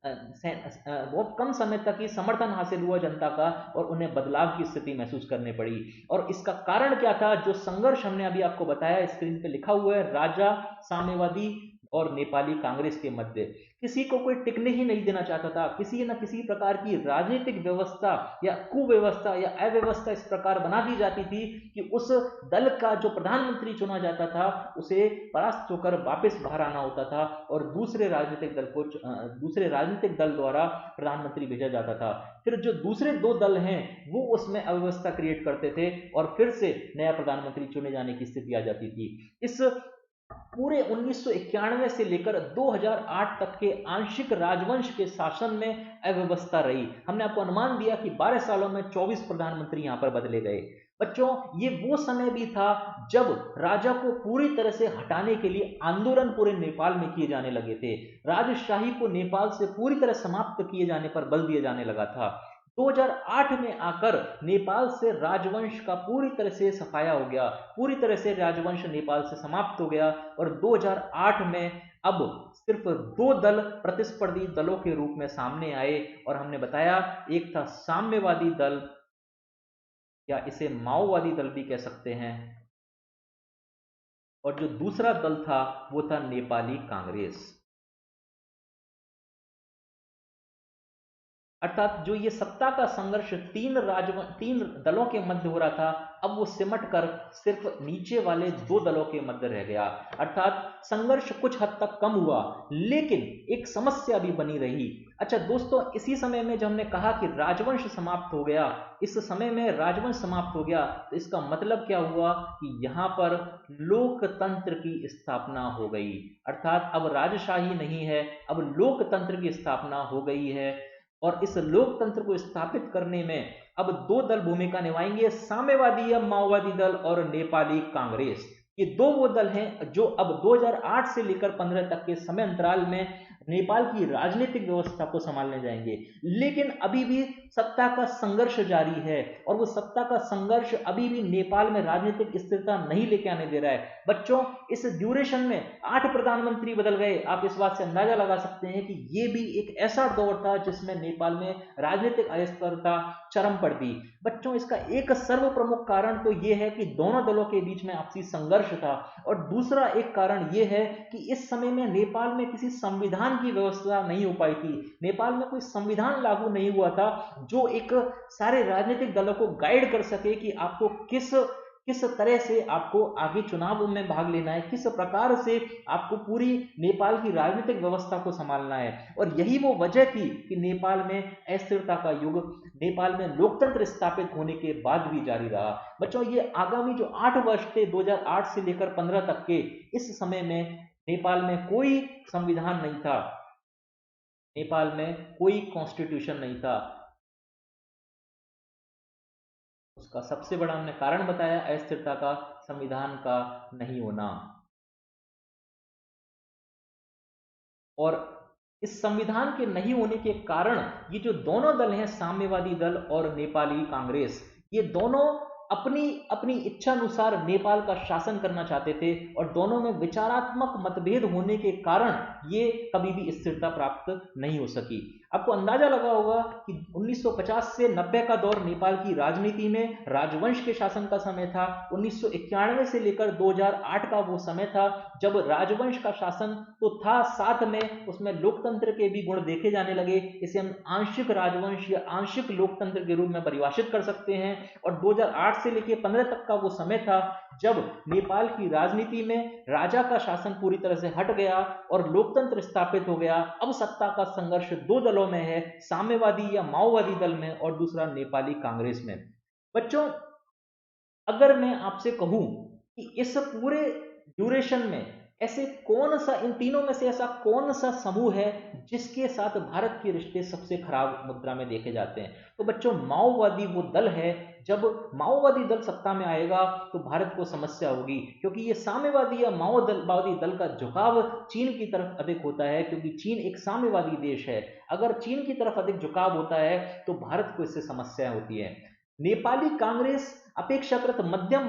बहुत कम समय तक ही समर्थन हासिल हुआ जनता का, और उन्हें बदलाव की स्थिति महसूस करनी पड़ी। और इसका कारण क्या था? जो संघर्ष हमने अभी आपको बताया, स्क्रीन पे लिखा हुआ है, राजा, साम्यवादी और नेपाली कांग्रेस के मध्य। किसी को कोई टिकने ही नहीं देना चाहता था। किसी न किसी प्रकार की राजनीतिक व्यवस्था या कुव्यवस्था या अव्यवस्था इस प्रकार बना दी जाती थी कि उस दल का जो प्रधानमंत्री चुना जाता था उसे परास्त होकर वापस बाहर आना होता था और दूसरे राजनीतिक दल द्वारा प्रधानमंत्री भेजा जाता था। फिर जो दूसरे दो दल हैं वो उसमें अव्यवस्था क्रिएट करते थे और फिर से नया प्रधानमंत्री चुने जाने की स्थिति आ जाती थी। इस पूरे 1991 से लेकर 2008 तक के आंशिक राजवंश के शासन में अव्यवस्था रही। हमने आपको अनुमान दिया कि 12 सालों में 24 प्रधानमंत्री यहां पर बदले गए। बच्चों, ये वो समय भी था जब राजा को पूरी तरह से हटाने के लिए आंदोलन पूरे नेपाल में किए जाने लगे थे। राजशाही को नेपाल से पूरी तरह समाप्त किए जाने पर बल दिया जाने लगा था। 2008 में आकर नेपाल से राजवंश का पूरी तरह से सफाया हो गया, पूरी तरह से राजवंश नेपाल से समाप्त हो गया और 2008 में अब सिर्फ दो दल प्रतिस्पर्धी दलों के रूप में सामने आए और हमने बताया, एक था साम्यवादी दल या इसे माओवादी दल भी कह सकते हैं, और जो दूसरा दल था वो था नेपाली कांग्रेस। अर्थात जो ये सत्ता का संघर्ष तीन दलों के मध्य हो रहा था, अब वो सिमट कर सिर्फ नीचे वाले दो दलों के मध्य रह गया। अर्थात संघर्ष कुछ हद तक कम हुआ लेकिन एक समस्या भी बनी रही। अच्छा दोस्तों, इसी समय में जब हमने कहा कि राजवंश समाप्त हो गया, इस समय में राजवंश समाप्त हो गया, तो इसका मतलब क्या हुआ कि यहां पर लोकतंत्र की स्थापना हो गई। अर्थात अब राजशाही नहीं है, अब लोकतंत्र की स्थापना हो गई है। और इस लोकतंत्र को स्थापित करने में अब दो दल भूमिका निभाएंगे, साम्यवादी या माओवादी दल और नेपाली कांग्रेस। ये दो वो दल हैं जो अब 2008 से लेकर 15 तक के समय अंतराल में नेपाल की राजनीतिक व्यवस्था को संभालने जाएंगे। लेकिन अभी भी सत्ता का संघर्ष जारी है और वो सत्ता का संघर्ष अभी भी नेपाल में राजनीतिक स्थिरता नहीं लेके आने दे रहा है। बच्चों, इस ड्यूरेशन में 8 प्रधानमंत्री बदल गए। आप इस बात से अंदाजा लगा सकते हैं कि ये भी एक ऐसा दौर था जिसमें नेपाल में राजनीतिक अस्थिरता चरम पर थी। बच्चों, इसका एक सर्व प्रमुख कारण तो ये है कि दोनों दलों के बीच में आपसी संघर्ष था, और दूसरा एक कारण ये है कि इस समय में नेपाल में किसी संविधान की व्यवस्था नहीं हो पाई थी। नेपाल में कोई संविधान लागू नहीं हुआ था जो एक सारे राजनीतिक दलों को गाइड कर सके कि आपको किस किस तरह से आपको आगे चुनाव में भाग लेना है, किस प्रकार से आपको पूरी नेपाल की राजनीतिक व्यवस्था को संभालना है। और यही वो वजह थी कि नेपाल में अस्थिरता का युग नेपाल में लोकतंत्र स्थापित होने के बाद भी जारी रहा। बच्चों, ये आगामी जो 8 वर्ष थे 2008 से लेकर 15 तक के, इस समय में नेपाल में कोई संविधान नहीं था, नेपाल में कोई कॉन्स्टिट्यूशन नहीं था। उसका सबसे बड़ा हमने कारण बताया अस्थिरता का, संविधान का नहीं होना। और इस संविधान के नहीं होने के कारण ये जो दोनों दल हैं, साम्यवादी दल और नेपाली कांग्रेस, ये दोनों अपनी अपनी इच्छा अनुसार नेपाल का शासन करना चाहते थे और दोनों में विचारात्मक मतभेद होने के कारण ये कभी भी स्थिरता प्राप्त नहीं हो सकी। आपको अंदाजा लगा होगा कि 1950 से 90 का दौर नेपाल की राजनीति में राजवंश के शासन का समय था। 1991 से लेकर 2008 का वो समय था जब राजवंश का शासन तो था, साथ में उसमें लोकतंत्र के भी गुण देखे जाने लगे। इसे हम आंशिक राजवंश या आंशिक लोकतंत्र के रूप में परिभाषित कर सकते हैं। और 2008 से लेकर 15 तक का वो समय था जब नेपाल की राजनीति में राजा का शासन पूरी तरह से हट गया और लोकतंत्र स्थापित हो गया। अब सत्ता का संघर्ष दो दलों में है, साम्यवादी या माओवादी दल में और दूसरा नेपाली कांग्रेस में। बच्चों, अगर मैं आपसे कहूं कि इस पूरे ड्यूरेशन में ऐसे कौन सा, इन तीनों में से ऐसा कौन सा समूह है जिसके साथ भारत के रिश्ते सबसे खराब मुद्रा में देखे जाते हैं? तो बच्चों, माओवादी वो दल है। जब माओवादी दल सत्ता में आएगा तो भारत को समस्या होगी, क्योंकि ये साम्यवादी या माओवादी दल का झुकाव चीन की तरफ अधिक होता है, क्योंकि चीन एक साम्यवादी देश है। अगर चीन की तरफ अधिक झुकाव होता है तो भारत को इससे समस्या होती है। नेपाली कांग्रेस अपेक्षाकृत मध्यम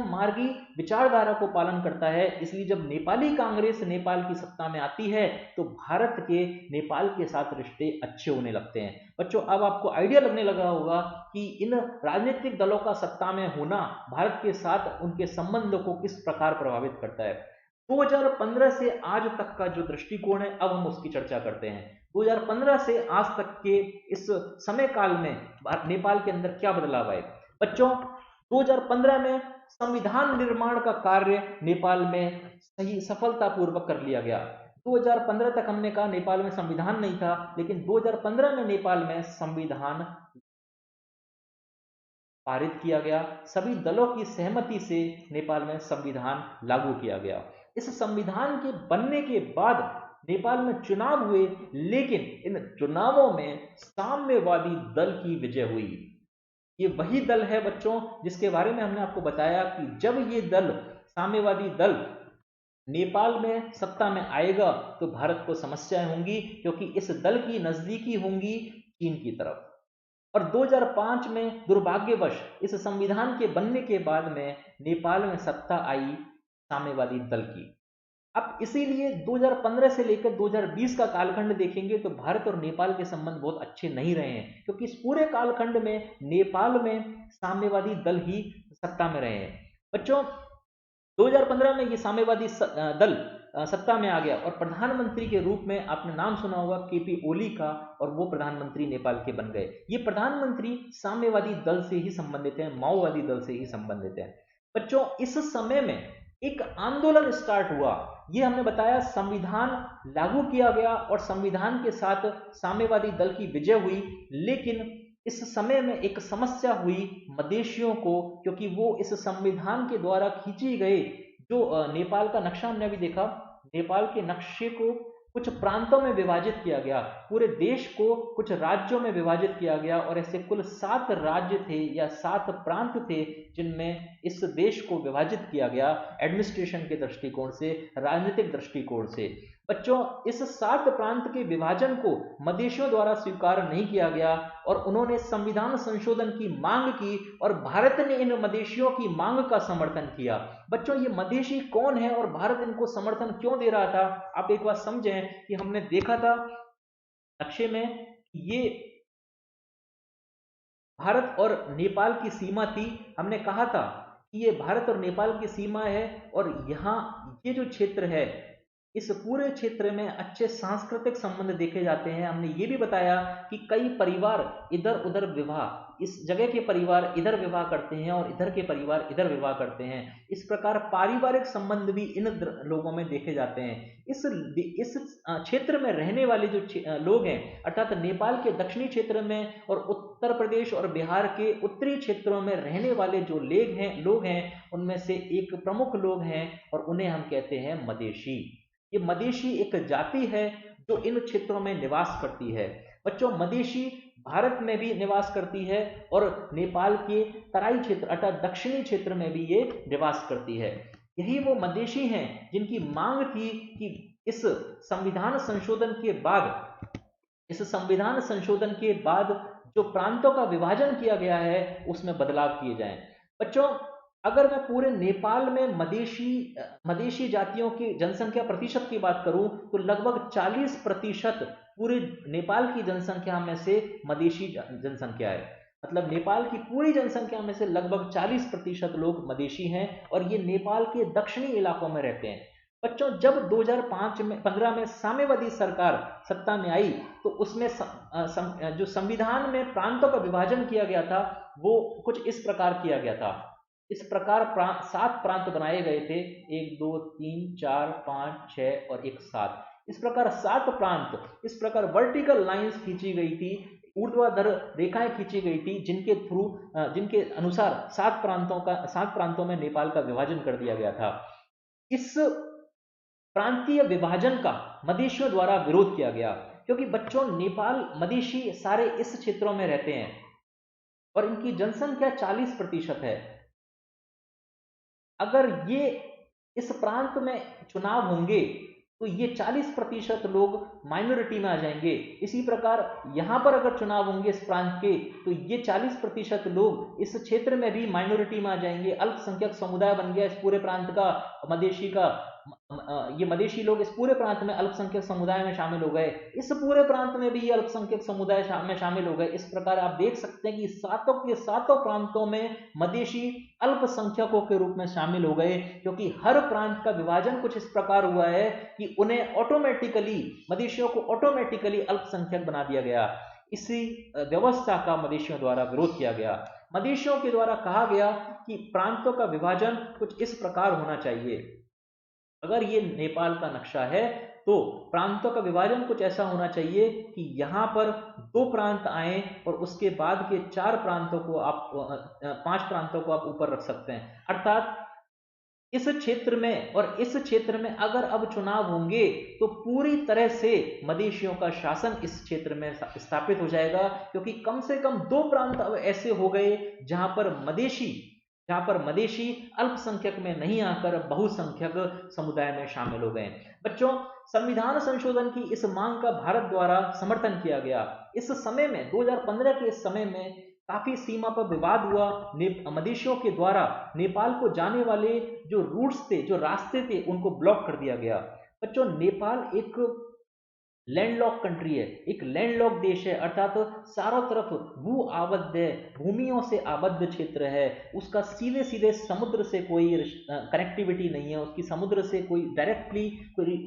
मार्गी विचारधारा को पालन करता है, इसलिए जब नेपाली कांग्रेस नेपाल की सत्ता में आती है तो भारत के नेपाल के साथ रिश्ते अच्छे होने लगते हैं। बच्चों, अब आपको आइडिया लगने लगा होगा कि इन राजनीतिक दलों का सत्ता में होना भारत के साथ उनके संबंधों को किस प्रकार प्रभावित करता है। 2015 से आज तक का जो दृष्टिकोण है, अब हम उसकी चर्चा करते हैं। 2015 से आज तक के इस समय काल में नेपाल के अंदर क्या बदलाव आए? बच्चों, 2015 में संविधान निर्माण का कार्य नेपाल में सही सफलतापूर्वक कर लिया गया। 2015 तक हमने कहा नेपाल में संविधान नहीं था, लेकिन 2015 में नेपाल में संविधान पारित किया गया। सभी दलों की सहमति से नेपाल में संविधान लागू किया गया। इस संविधान के बनने के बाद नेपाल में चुनाव हुए, लेकिन इन चुनावों में साम्यवादी दल की विजय हुई। ये वही दल है बच्चों जिसके बारे में हमने आपको बताया कि जब ये दल, साम्यवादी दल, नेपाल में सत्ता में आएगा तो भारत को समस्याएं होंगी, क्योंकि इस दल की नजदीकी होंगी चीन की तरफ। और 2005 में दुर्भाग्यवश इस संविधान के बनने के बाद में नेपाल में सत्ता आई साम्यवादी दल की। अब इसीलिए 2015 से लेकर 2020 का कालखंड देखेंगे तो भारत और नेपाल के संबंध बहुत अच्छे नहीं रहे हैं, क्योंकि इस पूरे कालखंड में नेपाल में साम्यवादी दल ही सत्ता में रहे हैं। बच्चों, 2015 में ये साम्यवादी दल सत्ता में आ गया और प्रधानमंत्री के रूप में आपने नाम सुना होगा केपी ओली का, और वो प्रधानमंत्री नेपाल के बन गए। ये प्रधानमंत्री साम्यवादी दल से ही संबंधित है, माओवादी दल से ही संबंधित है। बच्चों, इस समय में एक आंदोलन स्टार्ट हुआ। ये हमने बताया, संविधान लागू किया गया और संविधान के साथ साम्यवादी दल की विजय हुई, लेकिन इस समय में एक समस्या हुई मदेशियों को, क्योंकि वो इस संविधान के द्वारा खींची गए जो नेपाल का नक्शा हमने अभी देखा, नेपाल के नक्शे को कुछ प्रांतों में विभाजित किया गया, पूरे देश को कुछ राज्यों में विभाजित किया गया, और ऐसे कुल 7 राज्य थे या 7 प्रांत थे जिनमें इस देश को विभाजित किया गया, एडमिनिस्ट्रेशन के दृष्टिकोण से, राजनीतिक दृष्टिकोण से। बच्चों, इस 7 प्रांत के विभाजन को मदेशियों द्वारा स्वीकार नहीं किया गया और उन्होंने संविधान संशोधन की मांग की, और भारत ने इन मदेशियों की मांग का समर्थन किया। बच्चों, ये मदेशी कौन है और भारत इनको समर्थन क्यों दे रहा था? आप एक बात समझें कि हमने देखा था नक्शे में, ये भारत और नेपाल की सीमा थी। हमने कहा था कि ये भारत और नेपाल की सीमा है, और यहाँ ये जो क्षेत्र है, इस पूरे क्षेत्र में अच्छे सांस्कृतिक संबंध देखे जाते हैं। हमने ये भी बताया कि कई परिवार इधर उधर विवाह, इस जगह के परिवार इधर विवाह करते हैं और इधर के परिवार इधर विवाह करते हैं। इस प्रकार पारिवारिक संबंध भी इन लोगों में देखे जाते हैं। इस क्षेत्र में रहने वाले जो लोग हैं, अर्थात नेपाल के दक्षिणी क्षेत्र में और उत्तर प्रदेश और बिहार के उत्तरी क्षेत्रों में रहने वाले जो लोग हैं, उनमें से एक प्रमुख लोग हैं और उन्हें हम कहते हैं मदेशी। ये मदेशी एक जाति है जो इन क्षेत्रों में निवास करती है। बच्चों, मदेशी भारत में भी निवास करती है और नेपाल के तराई क्षेत्र अर्थात दक्षिणी क्षेत्र में भी ये निवास करती है। यही वो मदेशी हैं जिनकी मांग थी कि इस संविधान संशोधन के बाद जो प्रांतों का विभाजन किया गया है उसमें बदलाव किए जाएं। बच्चों, अगर मैं पूरे नेपाल में मदेशी जातियों की जनसंख्या प्रतिशत की बात करूं तो लगभग 40% पूरे नेपाल की जनसंख्या में से मदेशी जनसंख्या है। मतलब नेपाल की पूरी जनसंख्या में से लगभग 40% लोग मदेशी हैं और ये नेपाल के दक्षिणी इलाकों में रहते हैं। बच्चों, जब 2015 में साम्यवादी सरकार सत्ता में आई तो उसमें जो संविधान में प्रांतों का विभाजन किया गया था वो कुछ इस प्रकार किया गया था। इस प्रकार 7 प्रांत बनाए गए थे, 1 2 3 4 5 6 और 1 7। इस प्रकार 7 प्रांत, इस प्रकार वर्टिकल लाइंस खींची गई थी, ऊर्ध्वाधर रेखाएं खींची गई थी, जिनके अनुसार 7 प्रांतों में नेपाल का विभाजन कर दिया गया था। इस प्रांतीय विभाजन का मदेशियों द्वारा विरोध किया गया, क्योंकि बच्चों नेपाल मदेशी सारे इस क्षेत्रों में रहते हैं और इनकी जनसंख्या 40% है। अगर ये इस प्रांत में चुनाव होंगे तो ये 40% लोग माइनॉरिटी में आ जाएंगे। इसी प्रकार यहां पर अगर चुनाव होंगे इस प्रांत के तो ये 40% लोग इस क्षेत्र में भी माइनॉरिटी में आ जाएंगे। अल्पसंख्यक समुदाय बन गया इस पूरे प्रांत का, मदेशी का। ये मदेशी लोग इस पूरे प्रांत में अल्पसंख्यक समुदाय में शामिल हो गए, इस पूरे प्रांत में भी ये अल्पसंख्यक समुदाय में शामिल हो गए। इस प्रकार आप देख सकते हैं कि सातों के सातों प्रांतों में मदेशी अल्पसंख्यकों के रूप में शामिल हो गए, क्योंकि हर प्रांत का विभाजन कुछ इस प्रकार हुआ है कि उन्हें ऑटोमेटिकली, मदेशियों को ऑटोमेटिकली अल्पसंख्यक बना दिया गया। इसी व्यवस्था का मदेशियों द्वारा विरोध किया गया। मदेशियों के द्वारा कहा गया कि प्रांतों का विभाजन कुछ इस प्रकार होना चाहिए। अगर ये नेपाल का नक्शा है तो प्रांतों का विभाजन कुछ ऐसा होना चाहिए कि यहां पर 2 प्रांत आए और उसके बाद के 4 प्रांतों को आप 5 प्रांतों को आप ऊपर रख सकते हैं। अर्थात इस क्षेत्र में और इस क्षेत्र में अगर अब चुनाव होंगे तो पूरी तरह से मदेशियों का शासन इस क्षेत्र में स्थापित हो जाएगा, क्योंकि कम से कम 2 प्रांत अब ऐसे हो गए जहां पर मदेशी अल्पसंख्यक में नहीं आकर बहुसंख्यक समुदाय में शामिल हो गए। बच्चों, संविधान संशोधन की इस मांग का भारत द्वारा समर्थन किया गया। इस समय में 2015 के इस समय में काफी सीमा पर विवाद हुआ। मदेशियों के द्वारा नेपाल को जाने वाले जो रूट्स थे, जो रास्ते थे, उनको ब्लॉक कर दिया गया। बच्चों, नेपाल एक लैंडलॉक कंट्री है, एक लैंडलॉक देश है, अर्थात चारों तरफ भू आबद्ध है, भूमियों से आबद्ध क्षेत्र है। उसका सीधे सीधे समुद्र से कोई कनेक्टिविटी नहीं है, उसकी समुद्र से कोई डायरेक्टली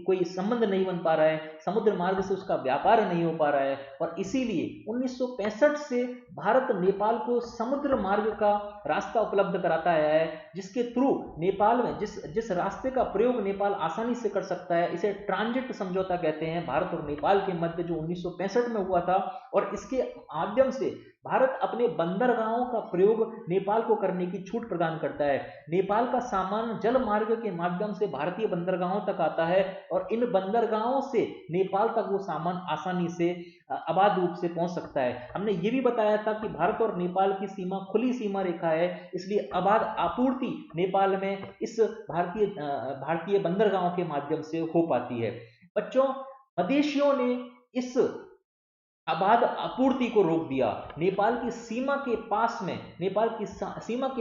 कोई संबंध नहीं बन पा रहा है, समुद्र मार्ग से उसका व्यापार नहीं हो पा रहा है। और इसीलिए 1965 से भारत नेपाल को समुद्र मार्ग का रास्ता उपलब्ध कराता आया है, जिसके थ्रू नेपाल में जिस रास्ते का प्रयोग नेपाल आसानी से कर सकता है, इसे ट्रांजिट समझौता कहते हैं, भारत और नेपाल के मध्य, जो 1965 में हुआ था। और इसके माध्यम से भारत अपने बंदरगाहों का प्रयोग नेपाल को करने की छूट प्रदान करता है। नेपाल का सामान जल मार्ग के माध्यम से भारतीय बंदरगाहों तक आता है और इन बंदरगाहों से नेपाल तक वो सामान आसानी से अबाध रूप से पहुंच सकता है। हमने ये भी बताया था कि भारत और नेपाल की सीमा खुली सीमा रेखा है, इसलिए अबाध आपूर्ति नेपाल में इस भारतीय बंदरगाहों के माध्यम से हो पाती है। बच्चों, मदेशियों ने इस अबाध आपूर्ति को रोक दिया। नेपाल की सीमा के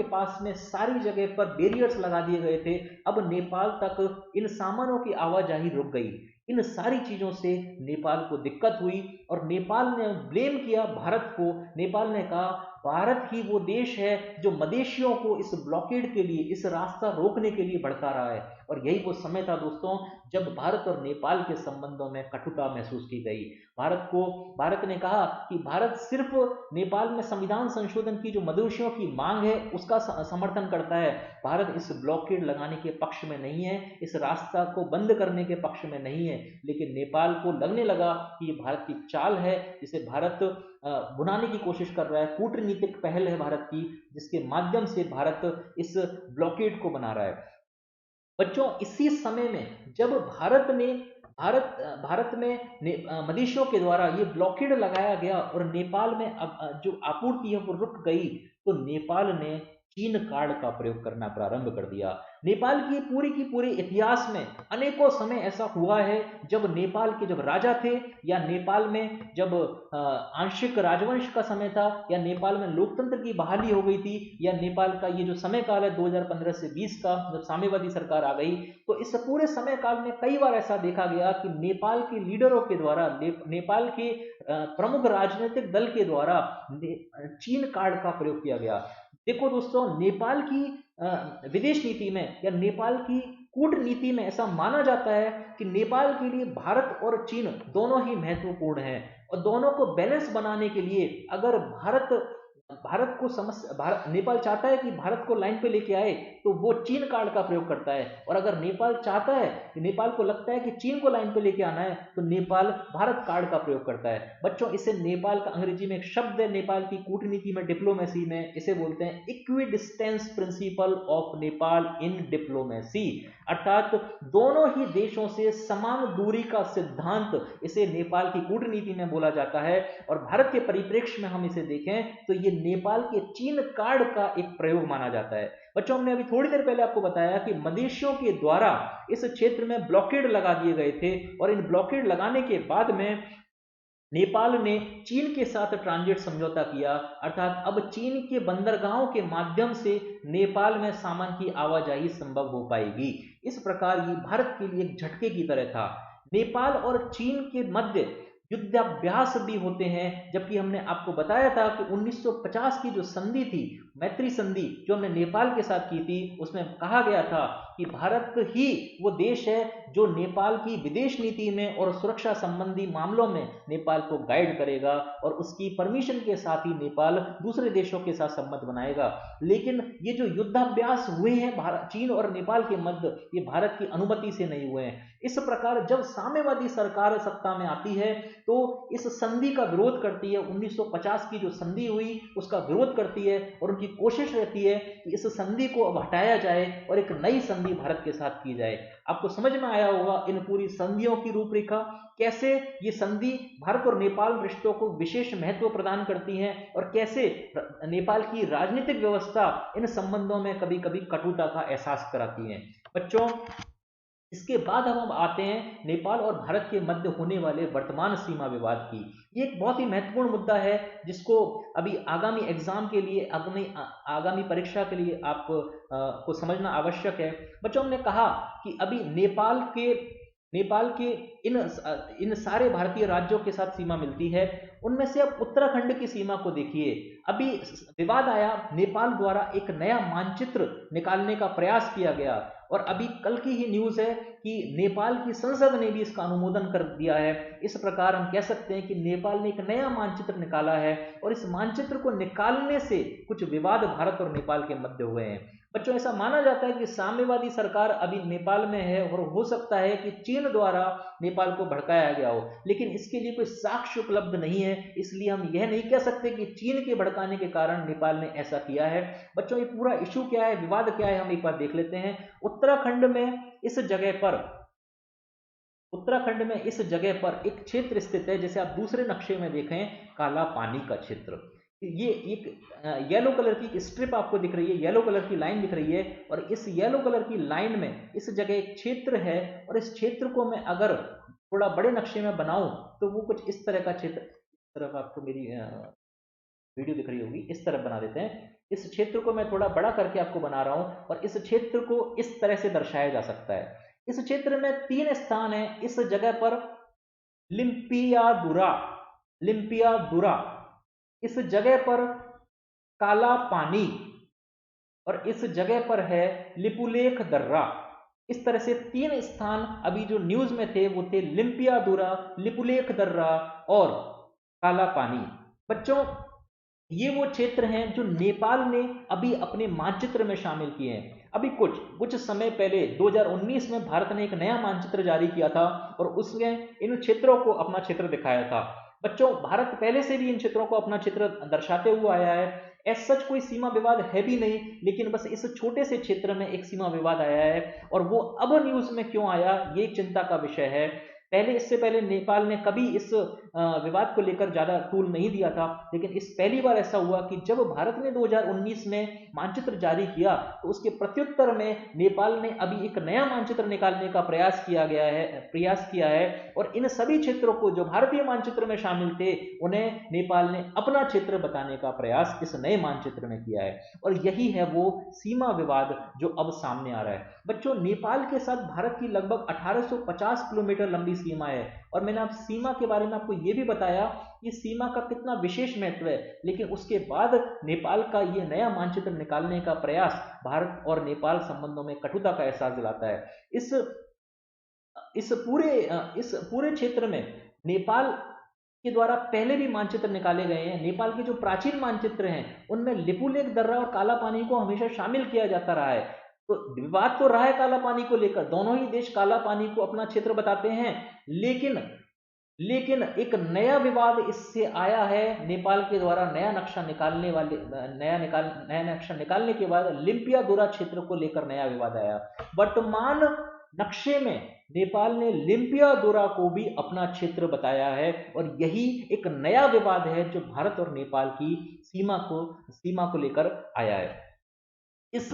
पास में सारी जगह पर बैरियर्स लगा दिए गए थे। अब नेपाल तक इन सामानों की आवाजाही रुक गई। इन सारी चीजों से नेपाल को दिक्कत हुई और नेपाल ने ब्लेम किया भारत को। नेपाल ने कहा भारत ही वो देश है जो मदेशियों को इस ब्लॉकेड के लिए, इस रास्ता रोकने के लिए भड़का रहा है। और यही वो समय था दोस्तों जब भारत और नेपाल के संबंधों में कटुता महसूस की गई। भारत ने कहा कि भारत सिर्फ नेपाल में संविधान संशोधन की जो मदेशियों की मांग है उसका समर्थन करता है, भारत इस ब्लॉकेड लगाने के पक्ष में नहीं है, इस रास्ता को बंद करने के पक्ष में नहीं है। लेकिन नेपाल को लगने लगा कि ये भारत की चाल है, जिसे भारत बुनाने की कोशिश कर रहा है, कूटनीतिक पहल है भारत की, जिसके माध्यम से भारत इस ब्लॉकेड को बना रहा है। बच्चों, इसी समय में जब भारत में मदेशियों के द्वारा ये ब्लॉकेड लगाया गया और नेपाल में अब जो आपूर्ति है वो रुक गई, तो नेपाल ने चीन कार्ड का प्रयोग करना प्रारंभ कर दिया। नेपाल की पूरे इतिहास में अनेकों समय ऐसा हुआ है जब नेपाल के जब राजा थे, या नेपाल में जब आंशिक राजवंश का समय था, या नेपाल में लोकतंत्र की बहाली हो गई थी, या नेपाल का ये जो समय काल है 2015 से 20 का, जब साम्यवादी सरकार आ गई, तो इस पूरे समय काल में कई बार ऐसा देखा गया कि नेपाल के लीडरों के द्वारा, नेपाल के प्रमुख राजनीतिक दल के द्वारा चीन कार्ड का प्रयोग किया गया। देखो दोस्तों, नेपाल की विदेश नीति में या नेपाल की कूटनीति में ऐसा माना जाता है कि नेपाल के लिए भारत और चीन दोनों ही महत्वपूर्ण हैं, और दोनों को बैलेंस बनाने के लिए अगर भारत भारत को नेपाल चाहता है कि भारत को लाइन पे लेके आए, तो वो चीन कार्ड का प्रयोग करता है। और अगर नेपाल चाहता है कि नेपाल को लगता है कि चीन को लाइन पे लेके आना है, तो नेपाल भारत कार्ड का प्रयोग करता है। बच्चों, इसे नेपाल का अंग्रेजी में एक शब्द है, नेपाल की कूटनीति में, डिप्लोमेसी में इसे बोलते हैं equi distance principle of Nepal in diplomacy. अर्थात दोनों ही देशों से समान दूरी का सिद्धांत इसे नेपाल की कूटनीति में बोला जाता है। और भारत के परिप्रेक्ष्य में हम इसे देखें तो ये नेपाल के चीन कार्ड का एक प्रयोग माना जाता है। बच्चों, हमने अभी थोड़ी देर पहले आपको बताया कि मदेशियों के द्वारा इस क्षेत्र में ब्लॉकेड लगा दिए गए थे, और इन ब्लॉकेड लगाने के बाद में नेपाल ने चीन के साथ ट्रांजिट समझौता किया। अर्थात अब चीन के बंदरगाहों के माध्यम से नेपाल में सामान की आवाजाही संभव हो पाएगी। इस प्रकार ये भारत के लिए एक झटके की तरह था। नेपाल और चीन के मध्य युद्धाभ्यास भी होते हैं, जबकि हमने आपको बताया था कि 1950 की जो संधि थी, मैत्री संधि, जो हमने नेपाल के साथ की थी, उसमें कहा गया था कि भारत ही वो देश है जो नेपाल की विदेश नीति में और सुरक्षा संबंधी मामलों में नेपाल को गाइड करेगा, और उसकी परमिशन के साथ ही नेपाल दूसरे देशों के साथ संबंध बनाएगा। लेकिन ये जो युद्धाभ्यास हुए हैं चीन और नेपाल के मध्य, ये भारत की अनुमति से नहीं हुए हैं। इस प्रकार जब साम्यवादी सरकार सत्ता में आती है तो इस संधि का विरोध करती है। 1950 की जो संधि हुई उसका विरोध करती है, और उनकी कोशिश रहती है कि इस संधि को अब हटाया जाए और एक नई संधि भारत के साथ की जाए। आपको समझ में आया होगा इन पूरी संधियों की रूपरेखा, कैसे ये संधि भारत और नेपाल रिश्तों को विशेष महत्व प्रदान करती है, और कैसे नेपाल की राजनीतिक व्यवस्था इन संबंधों में कभी कभी कटुता का एहसास कराती है। बच्चों, इसके बाद हम आते हैं नेपाल और भारत के मध्य होने वाले वर्तमान सीमा विवाद की। ये एक बहुत ही महत्वपूर्ण मुद्दा है, जिसको अभी आगामी एग्जाम के लिए, आगामी परीक्षा के लिए आप को समझना आवश्यक है। बच्चों, हमने कहा कि अभी नेपाल के इन सारे भारतीय राज्यों के साथ सीमा मिलती है। उनमें से अब उत्तराखंड की सीमा को देखिए। अभी विवाद आया, नेपाल द्वारा एक नया मानचित्र निकालने का प्रयास किया गया, और अभी कल की ही न्यूज है कि नेपाल की संसद ने भी इसका अनुमोदन कर दिया है। इस प्रकार हम कह सकते हैं कि नेपाल ने एक नया मानचित्र निकाला है, और इस मानचित्र को निकालने से कुछ विवाद भारत और नेपाल के मध्य हुए हैं। बच्चों, ऐसा माना जाता है कि साम्यवादी सरकार अभी नेपाल में है, और हो सकता है कि चीन द्वारा नेपाल को भड़काया गया हो, लेकिन इसके लिए कोई साक्ष्य उपलब्ध नहीं है। इसलिए हम यह नहीं कह सकते कि चीन के भड़काने के कारण नेपाल ने ऐसा किया है। बच्चों, ये पूरा इशू क्या है, विवाद क्या है, हम एक बार देख लेते हैं। उत्तराखंड में इस जगह पर एक क्षेत्र स्थित है, जैसे आप दूसरे नक्शे में देखें, काला पानी का क्षेत्र। ये एक येलो कलर की स्ट्रिप आपको दिख रही है, येलो कलर की लाइन दिख रही है, और इस येलो कलर की लाइन में इस जगह एक क्षेत्र है। और इस क्षेत्र को मैं अगर थोड़ा बड़े नक्शे में बनाऊं तो वो कुछ इस तरह का क्षेत्र, इस तरफ आपको मेरी वीडियो दिख रही होगी, इस तरफ बना देते हैं। इस क्षेत्र को मैं थोड़ा बड़ा करके आपको बना रहा हूं, और इस क्षेत्र को इस तरह से दर्शाया जा सकता है। इस क्षेत्र में 3 स्थान है। इस जगह पर लिम्पियादुरा लिम्पियादुरा इस जगह पर काला पानी, और इस जगह पर है लिपुलेख दर्रा। इस तरह से 3 स्थान अभी जो न्यूज में थे वो थे लिम्पियादुरा, लिपुलेख दर्रा और काला पानी। बच्चों, ये वो क्षेत्र हैं जो नेपाल ने अभी अपने मानचित्र में शामिल किए हैं। अभी कुछ समय पहले 2019 में भारत ने एक नया मानचित्र जारी किया था, और उसमें इन क्षेत्रों को अपना क्षेत्र दिखाया था। बच्चों, भारत पहले से भी इन क्षेत्रों को अपना क्षेत्र दर्शाते हुए आया है। एज सच कोई सीमा विवाद है भी नहीं, लेकिन बस इस छोटे से क्षेत्र में एक सीमा विवाद आया है, और वो अब न्यूज में क्यों आया, ये चिंता का विषय है। इससे पहले नेपाल ने कभी इस विवाद को लेकर ज्यादा टूल नहीं दिया था, लेकिन इस पहली बार ऐसा हुआ कि जब भारत ने 2019 में मानचित्र जारी किया, तो उसके प्रत्युत्तर में नेपाल ने अभी एक नया मानचित्र निकालने का प्रयास किया है, और इन सभी क्षेत्रों को जो भारतीय मानचित्र में शामिल थे, उन्हें नेपाल ने अपना क्षेत्र बताने का प्रयास इस नए मानचित्र में किया है। और यही है वो सीमा विवाद जो अब सामने आ रहा है। बच्चों, नेपाल के साथ भारत की लगभग 1850 किलोमीटर लंबी सीमा है, और मैंने आप सीमा के बारे में आपको ये भी बताया कि सीमा का कितना विशेष महत्व है। लेकिन उसके बाद नेपाल का ये नया मानचित्र निकालने का प्रयास भारत और नेपाल संबंधों में कटुता का एहसास दिलाता है। इस पूरे क्षेत्र में नेपाल के द्वारा पहले भी मानचित्र निकाले गए हैं। नेपाल के जो प्राचीन मानचित्र हैं उनमें लिपुलेख दर्रा और काला पानी को हमेशा शामिल किया जाता रहा है। तो विवाद तो रहा है काला पानी को लेकर, दोनों ही देश काला पानी को अपना क्षेत्र बताते हैं, लेकिन लेकिन एक नया विवाद इससे आया है। नेपाल के द्वारा नया नक्शा निकालने वाले नया नक्शा निकालने के बाद लिम्पियादोरा क्षेत्र को लेकर नया विवाद आया। वर्तमान नक्शे में नेपाल ने लिम्पियादोरा को भी अपना क्षेत्र बताया है और यही एक नया विवाद है जो भारत और नेपाल की सीमा को लेकर आया है। इस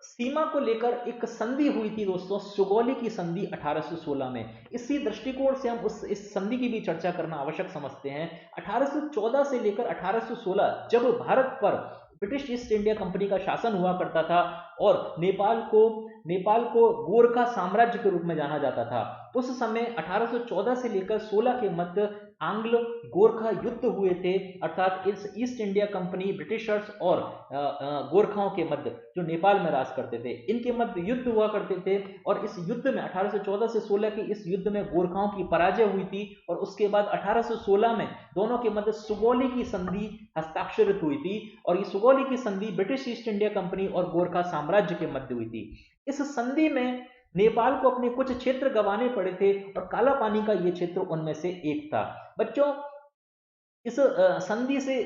सीमा को लेकर एक संधि हुई थी दोस्तों, सुगौली की संधि 1816 में। इसी दृष्टिकोण से हम इस संधि की भी चर्चा करना आवश्यक समझते हैं। 1814 से लेकर 1816 जब भारत पर ब्रिटिश ईस्ट इंडिया कंपनी का शासन हुआ करता था और नेपाल को गोरखा साम्राज्य के रूप में जाना जाता था, उस समय 1814 से लेकर 16 के मध्य आंग्ल गोरखा युद्ध हुए थे, अर्थात इस ईस्ट इंडिया कंपनी, ब्रिटिशर्स और गोरखाओं के मध्य, जो नेपाल में राज करते थे, इनके मध्य युद्ध हुआ करते थे। और इस युद्ध में 1814 से 16 के इस युद्ध में गोरखाओं की पराजय हुई थी और उसके बाद 1816 में दोनों के मध्य सुगौली की संधि हस्ताक्षरित हुई थी और ये सुगौली की संधि ब्रिटिश ईस्ट इंडिया कंपनी और गोरखा साम्राज्य के मध्य हुई थी। इस संधि में नेपाल को अपने कुछ क्षेत्र गंवाने पड़े थे और काला पानी का ये क्षेत्र उनमें से एक था। बच्चों, इस संधि से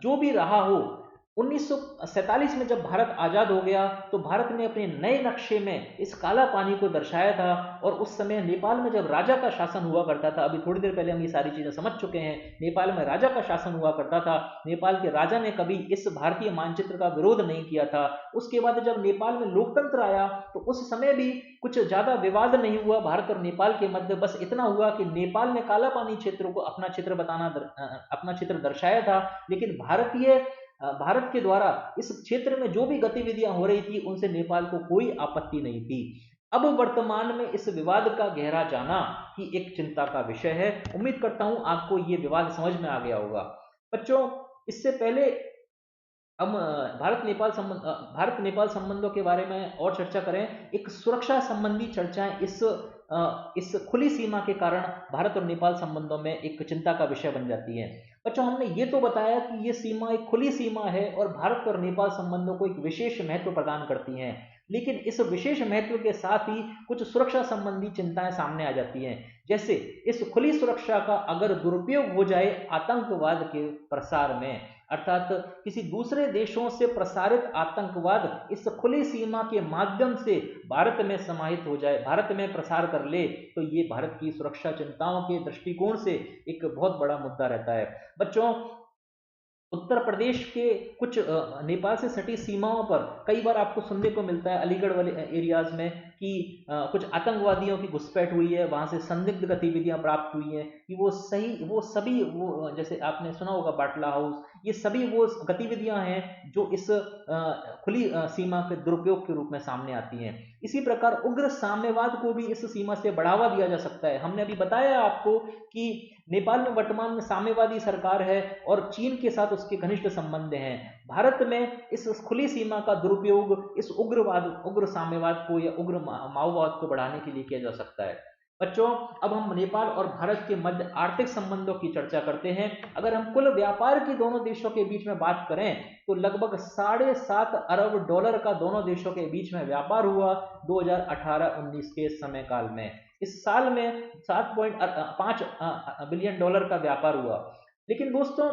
जो भी रहा हो, 1947 में जब भारत आजाद हो गया तो भारत ने अपने नए नक्शे में इस काला पानी को दर्शाया था और उस समय नेपाल में जब राजा का शासन हुआ करता था, अभी थोड़ी देर पहले हम ये सारी चीजें समझ चुके हैं, नेपाल में राजा का शासन हुआ करता था। नेपाल के राजा ने कभी इस भारतीय मानचित्र का विरोध नहीं किया था। उसके बाद जब नेपाल में लोकतंत्र आया तो उस समय भी कुछ ज्यादा विवाद नहीं हुआ भारत और नेपाल के मध्य। बस इतना हुआ कि नेपाल ने काला पानी क्षेत्र को अपना क्षेत्र दर्शाया था, लेकिन भारत के द्वारा इस क्षेत्र में जो भी गतिविधियां हो रही थी उनसे नेपाल को कोई आपत्ति नहीं थी। अब वर्तमान में इस विवाद का गहरा जाना ही एक चिंता का विषय है। उम्मीद करता हूं आपको ये विवाद समझ में आ गया होगा। बच्चों, इससे पहले हम भारत नेपाल संबंधों के बारे में और चर्चा करें। एक सुरक्षा संबंधी चर्चाएं इस खुली सीमा के कारण भारत और नेपाल संबंधों में एक चिंता का विषय बन जाती है। बच्चों, हमने ये तो बताया कि ये सीमा एक खुली सीमा है और भारत और नेपाल संबंधों को एक विशेष महत्व प्रदान करती हैं, लेकिन इस विशेष महत्व के साथ ही कुछ सुरक्षा संबंधी चिंताएं सामने आ जाती हैं। जैसे इस खुली सुरक्षा का अगर दुरुपयोग हो जाए आतंकवाद के प्रसार में, अर्थात किसी दूसरे देशों से प्रसारित आतंकवाद इस खुली सीमा के माध्यम से भारत में समाहित हो जाए, भारत में प्रसार कर ले, तो ये भारत की सुरक्षा चिंताओं के दृष्टिकोण से एक बहुत बड़ा मुद्दा रहता है। बच्चों, उत्तर प्रदेश के कुछ नेपाल से सटी सीमाओं पर कई बार आपको सुनने को मिलता है, अलीगढ़ वाले एरियाज में, कि कुछ आतंकवादियों की घुसपैठ हुई है, वहां से संदिग्ध गतिविधियां प्राप्त हुई हैं, कि वो सभी जैसे आपने सुना होगा बाटला हाउस, ये सभी वो गतिविधियां हैं जो इस खुली सीमा के दुरुपयोग के रूप में सामने आती हैं। इसी प्रकार उग्र साम्यवाद को भी इस सीमा से बढ़ावा दिया जा सकता है। हमने अभी बताया आपको कि नेपाल में वर्तमान में साम्यवादी सरकार है और चीन के साथ उसके घनिष्ठ संबंध हैं। भारत में इस खुली सीमा का दुरुपयोग इस उग्र साम्यवाद को या उग्र माओवाद को बढ़ाने के लिए किया जा सकता है। बच्चों, अब हम नेपाल और भारत के मध्य आर्थिक संबंधों की चर्चा करते हैं। अगर हम कुल व्यापार की दोनों देशों के बीच में बात करें तो लगभग $7.5 अरब का दोनों देशों के बीच में व्यापार हुआ 2018-19 के समय काल में। इस साल में $7.5 बिलियन का व्यापार हुआ। लेकिन दोस्तों,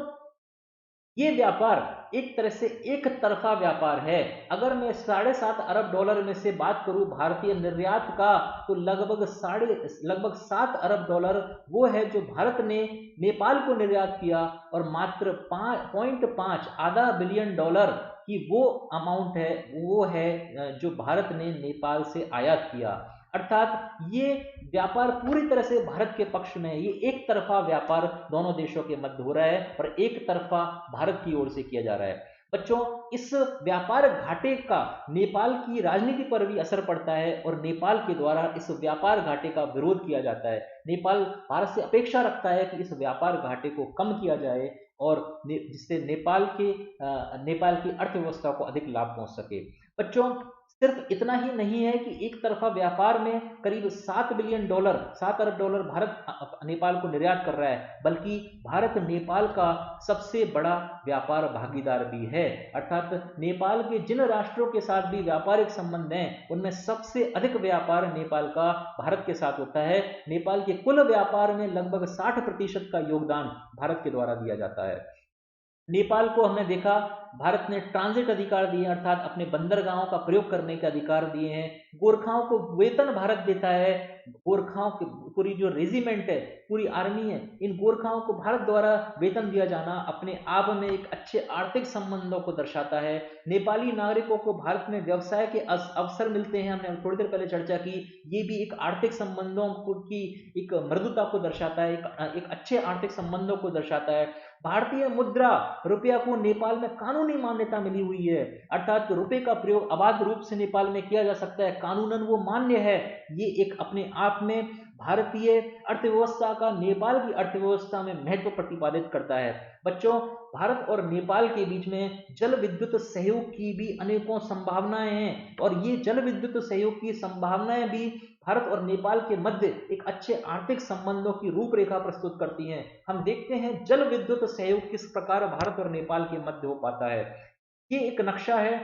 ये व्यापार एक तरह से एक तरफा व्यापार है। अगर मैं $7.5 अरब में से बात करूं भारतीय निर्यात का, तो लगभग $7 अरब वो है जो भारत ने नेपाल को निर्यात किया और मात्र 0.5 आधा बिलियन डॉलर की वो अमाउंट है, वो है जो भारत ने नेपाल से आयात किया। अर्थात ये व्यापार पूरी तरह से भारत के पक्ष में, ये एक तरफा व्यापार दोनों देशों के मध्य हो रहा है और एक तरफा भारत की ओर से किया जा रहा है। बच्चों, इस व्यापार घाटे का नेपाल की राजनीति पर भी असर पड़ता है और नेपाल के द्वारा इस व्यापार घाटे का विरोध किया जाता है। नेपाल भारत से अपेक्षा रखता है कि इस व्यापार घाटे को कम किया जाए और जिससे नेपाल की अर्थव्यवस्था को अधिक लाभ पहुंच सके। बच्चों, सिर्फ इतना ही नहीं है कि एक तरफा व्यापार में करीब 7 बिलियन डॉलर, 7 अरब डॉलर भारत नेपाल को निर्यात कर रहा है, बल्कि भारत नेपाल का सबसे बड़ा व्यापार भागीदार भी है। अर्थात नेपाल के जिन राष्ट्रों के साथ भी व्यापारिक संबंध हैं उनमें सबसे अधिक व्यापार नेपाल का भारत के साथ होता है। नेपाल के कुल व्यापार में लगभग 60% का योगदान भारत के द्वारा दिया जाता है। नेपाल को हमने देखा, भारत ने ट्रांजिट अधिकार दिए, अर्थात अपने बंदरगाहों का प्रयोग करने के अधिकार दिए हैं। गोरखाओं को वेतन भारत देता है। गोरखाओं की पूरी जो रेजिमेंट है, पूरी आर्मी है, इन गोरखाओं को भारत द्वारा वेतन दिया जाना अपने आप में एक अच्छे आर्थिक संबंधों को दर्शाता है। नेपाली नागरिकों को भारत में व्यवसाय के अवसर मिलते हैं, हमने थोड़ी देर पहले चर्चा की, ये भी एक आर्थिक संबंधों की एक मृदुता को दर्शाता है, एक अच्छे आर्थिक संबंधों को दर्शाता है। भारतीय मुद्रा रुपया को नेपाल में कानूनी मान्यता मिली हुई है, अर्थात रुपये का प्रयोग अबाध रूप से नेपाल में किया जा सकता है, कानूनन वो मान्य है। ये एक अपने आप में भारतीय अर्थव्यवस्था का नेपाल की अर्थव्यवस्था में महत्व प्रतिपादित करता है। बच्चों, भारत और नेपाल के बीच में जल विद्युत सहयोग की भी अनेकों संभावनाएं हैं, और ये जल विद्युत सहयोग की संभावनाएं भी भारत और नेपाल के मध्य एक अच्छे आर्थिक संबंधों की रूपरेखा प्रस्तुत करती हैं। हम देखते हैं जल विद्युत सहयोग किस प्रकार भारत और नेपाल के मध्य हो पाता है। ये एक नक्शा है,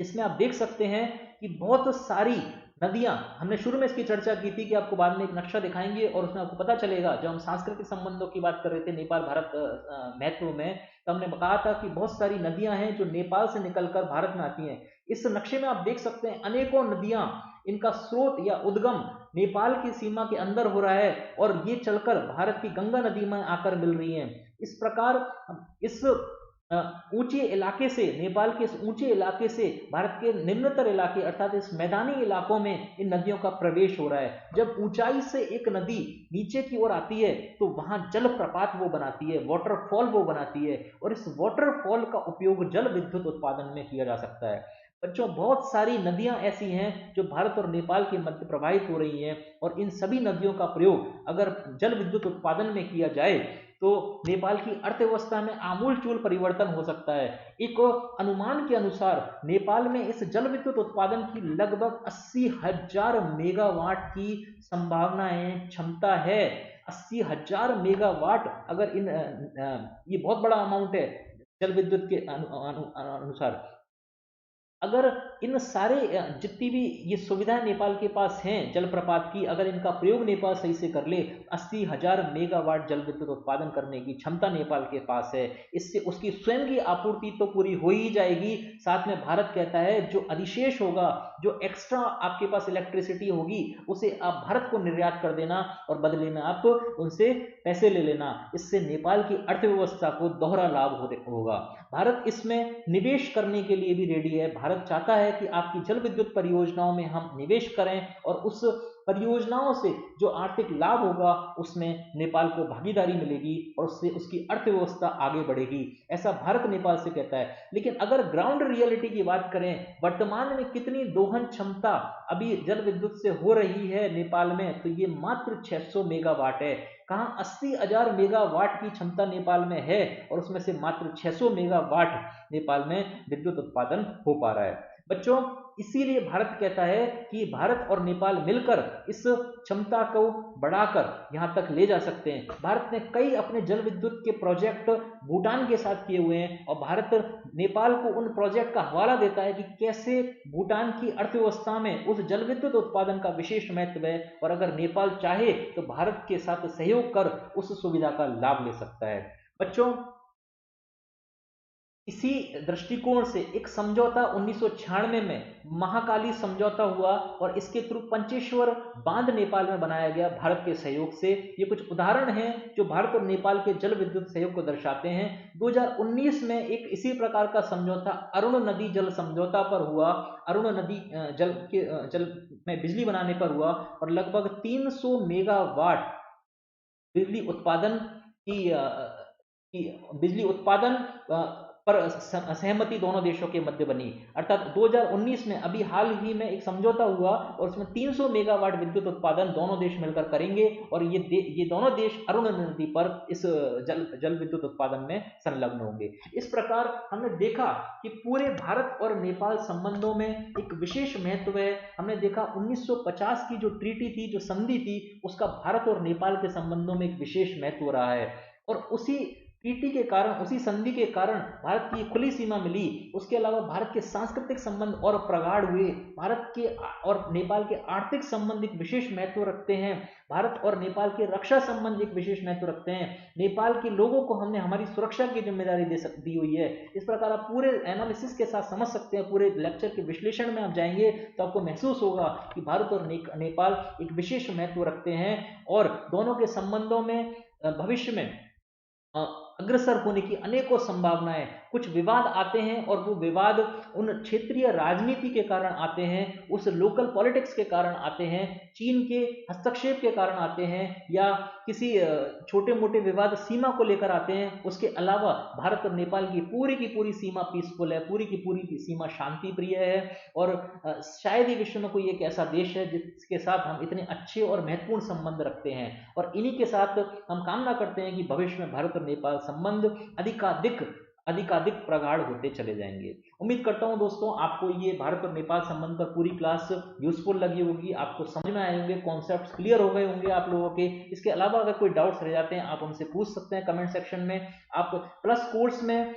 इसमें आप देख सकते हैं कि बहुत सारी नदियां, हमने शुरू में इसकी चर्चा की थी कि आपको बाद में एक नक्शा दिखाएंगे और उसमें आपको पता चलेगा, जब हम सांस्कृतिक संबंधों की बात कर रहे थे नेपाल भारत महत्व में, तो हमने कहा था कि बहुत सारी नदियां हैं जो नेपाल से निकलकर भारत में आती हैं। इस नक्शे में आप देख सकते हैं अनेकों नदियां, इनका स्रोत या उद्गम नेपाल की सीमा के अंदर हो रहा है और ये चलकर भारत की गंगा नदी में आकर मिल रही हैं। इस प्रकार इस ऊंचे इलाके से, नेपाल के इस ऊंचे इलाके से भारत के निम्नतर इलाके अर्थात इस मैदानी इलाकों में इन नदियों का प्रवेश हो रहा है। जब ऊंचाई से एक नदी नीचे की ओर आती है तो वहां जलप्रपात वो बनाती है, वाटरफॉल वो बनाती है, और इस वाटरफॉल का उपयोग जल विद्युत उत्पादन में किया जा सकता है। बच्चों, बहुत सारी नदियां ऐसी हैं जो भारत और नेपाल के मध्य प्रवाहित हो रही हैं, और इन सभी नदियों का प्रयोग अगर जल विद्युत उत्पादन में किया जाए तो नेपाल की अर्थव्यवस्था में आमूलचूल परिवर्तन हो सकता है। एक अनुमान के अनुसार नेपाल में इस जल विद्युत उत्पादन की लगभग 80,000 मेगावाट की संभावनाएं, क्षमता है। 80,000 मेगावाट, अगर ये बहुत बड़ा अमाउंट है जल विद्युत के अनुसार। अगर इन सारे जितनी भी ये सुविधाएं नेपाल के पास हैं जलप्रपात की, अगर इनका प्रयोग नेपाल सही से कर ले, 80,000 मेगावाट जल विद्युत उत्पादन करने की क्षमता नेपाल के पास है। इससे उसकी स्वयं की आपूर्ति तो पूरी हो ही जाएगी, साथ में भारत कहता है जो अधिशेष होगा, जो एक्स्ट्रा आपके पास इलेक्ट्रिसिटी होगी, उसे आप भारत को निर्यात कर देना और बदले में आप उनसे पैसे ले लेना। इससे नेपाल की अर्थव्यवस्था को दोहरा लाभ होगा। भारत इसमें निवेश करने के लिए भी रेडी है। भारत चाहता है कि आपकी जल विद्युत परियोजनाओं में हम निवेश करें, और उस परियोजनाओं से जो आर्थिक लाभ होगा उसमें नेपाल को भागीदारी मिलेगी और उससे उसकी अर्थव्यवस्था आगे बढ़ेगी, ऐसा भारत नेपाल से कहता है। लेकिन अगर ग्राउंड रियलिटी की बात करें, वर्तमान में कितनी दोहन क्षमता अभी जल विद्युत से हो रही है नेपाल में, तो ये मात्र 600 मेगावाट है। कहाँ 80,000 मेगावाट की क्षमता नेपाल में है, और उसमें से मात्र 600 मेगावाट नेपाल में विद्युत उत्पादन हो पा रहा है। बच्चों, इसीलिए भारत कहता है कि भारत और नेपाल मिलकर इस क्षमता को बढ़ाकर यहां तक ले जा सकते हैं। भारत ने कई अपने जल विद्युत के प्रोजेक्ट भूटान के साथ किए हुए हैं, और भारत नेपाल को उन प्रोजेक्ट का हवाला देता है कि कैसे भूटान की अर्थव्यवस्था में उस जल विद्युत उत्पादन का विशेष महत्व है, और अगर नेपाल चाहे तो भारत के साथ सहयोग कर उस सुविधा का लाभ ले सकता है। बच्चों, इसी दृष्टिकोण से एक समझौता 1996 में महाकाली समझौता हुआ, और इसके थ्रू पंचेश्वर बांध नेपाल में बनाया गया भारत के सहयोग से। ये कुछ उदाहरण हैं जो भारत और नेपाल के जल विद्युत सहयोग को दर्शाते हैं। 2019 में एक इसी प्रकार का समझौता अरुण नदी जल समझौता पर हुआ, अरुण नदी जल में बिजली बनाने पर हुआ, और लगभग 300 मेगावाट बिजली उत्पादन की बिजली उत्पादन पर सहमति दोनों देशों के मध्य बनी। अर्थात 2019 में अभी हाल ही में एक समझौता हुआ और उसमें 300 मेगावाट विद्युत उत्पादन दोनों देश मिलकर करेंगे और ये दोनों देश अरुण नदी पर इस जल विद्युत उत्पादन में संलग्न होंगे। इस प्रकार हमने देखा कि पूरे भारत और नेपाल संबंधों में एक विशेष महत्व है। हमने देखा 1950 की जो ट्रीटी थी, जो संधि थी, उसका भारत और नेपाल के संबंधों में एक विशेष महत्व रहा है और उसी ट्रीटी के कारण, उसी संधि के कारण भारत की खुली सीमा मिली। उसके अलावा भारत के सांस्कृतिक संबंध और प्रगाढ़ हुए। भारत के और नेपाल के आर्थिक संबंध एक विशेष महत्व रखते हैं। भारत और नेपाल के रक्षा संबंध एक विशेष महत्व रखते हैं। नेपाल के लोगों को हमने हमारी सुरक्षा की जिम्मेदारी दी हुई है। इस प्रकार आप पूरे एनालिसिस के साथ समझ सकते हैं। पूरे लेक्चर के विश्लेषण में आप जाएंगे तो आपको महसूस होगा कि भारत और नेपाल एक विशेष महत्व रखते हैं और दोनों के संबंधों में भविष्य में अग्रसर होने की अनेकों संभावनाएं। कुछ विवाद आते हैं और वो विवाद उन क्षेत्रीय राजनीति के कारण आते हैं, उस लोकल पॉलिटिक्स के कारण आते हैं, चीन के हस्तक्षेप के कारण आते हैं या किसी छोटे मोटे विवाद सीमा को लेकर आते हैं। उसके अलावा भारत और नेपाल की पूरी सीमा पीसफुल है, पूरी की पूरी सीमा शांति प्रिय है और शायद ही विश्व में कोई एक ऐसा देश है जिसके साथ हम इतने अच्छे और महत्वपूर्ण संबंध रखते हैं और इन्हीं के साथ हम कामना करते हैं कि भविष्य में भारत और नेपाल संबंध अधिकाधिक प्रगाढ़ होते चले जाएंगे। उम्मीद करता हूं दोस्तों आपको ये भारत और नेपाल संबंध पर पूरी क्लास यूजफुल लगी होगी, आपको समझ में आए होंगे, कॉन्सेप्ट्स क्लियर हो गए होंगे आप लोगों के। इसके अलावा अगर कोई डाउट्स रह जाते हैं आप हमसे पूछ सकते हैं कमेंट सेक्शन में। आप प्लस कोर्स में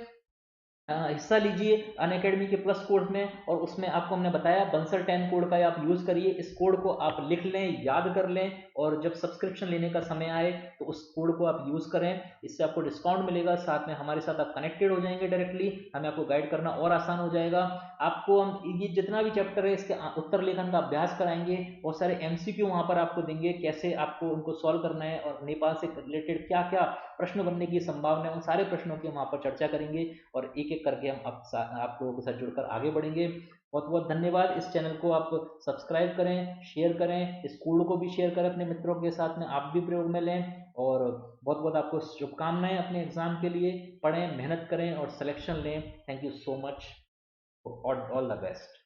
हिस्सा लीजिए, अनअकैडमी के प्लस कोर्स में, और उसमें आपको हमने बताया बंसल 10 कोड का आप यूज करिए। इस कोड को आप लिख लें, याद कर लें और जब सब्सक्रिप्शन लेने का समय आए तो उस कोड को आप यूज करें। इससे आपको डिस्काउंट मिलेगा, साथ में हमारे साथ आप कनेक्टेड हो जाएंगे डायरेक्टली, हमें आपको गाइड करना और आसान हो जाएगा। आपको हम ये जितना भी चैप्टर है इसके उत्तर लेखन का अभ्यास कराएंगे, बहुत सारे एमसीक्यू वहां पर आपको देंगे, कैसे आपको उनको सॉल्व करना है और नेपाल से रिलेटेड क्या क्या प्रश्न बनने की संभावना है, उन सारे प्रश्नों की हम वहां पर चर्चा करेंगे और एक एक करके हम आप लोगों के साथ जुड़कर आगे बढ़ेंगे। बहुत बहुत धन्यवाद। इस चैनल को आप सब्सक्राइब करें, शेयर करें, इस कोड को भी शेयर करें अपने मित्रों के साथ में, आप भी प्रयोग में लें और बहुत बहुत आपको शुभकामनाएं अपने एग्जाम के लिए। पढ़ें, मेहनत करें और सिलेक्शन लें। Thank you so much, all the best.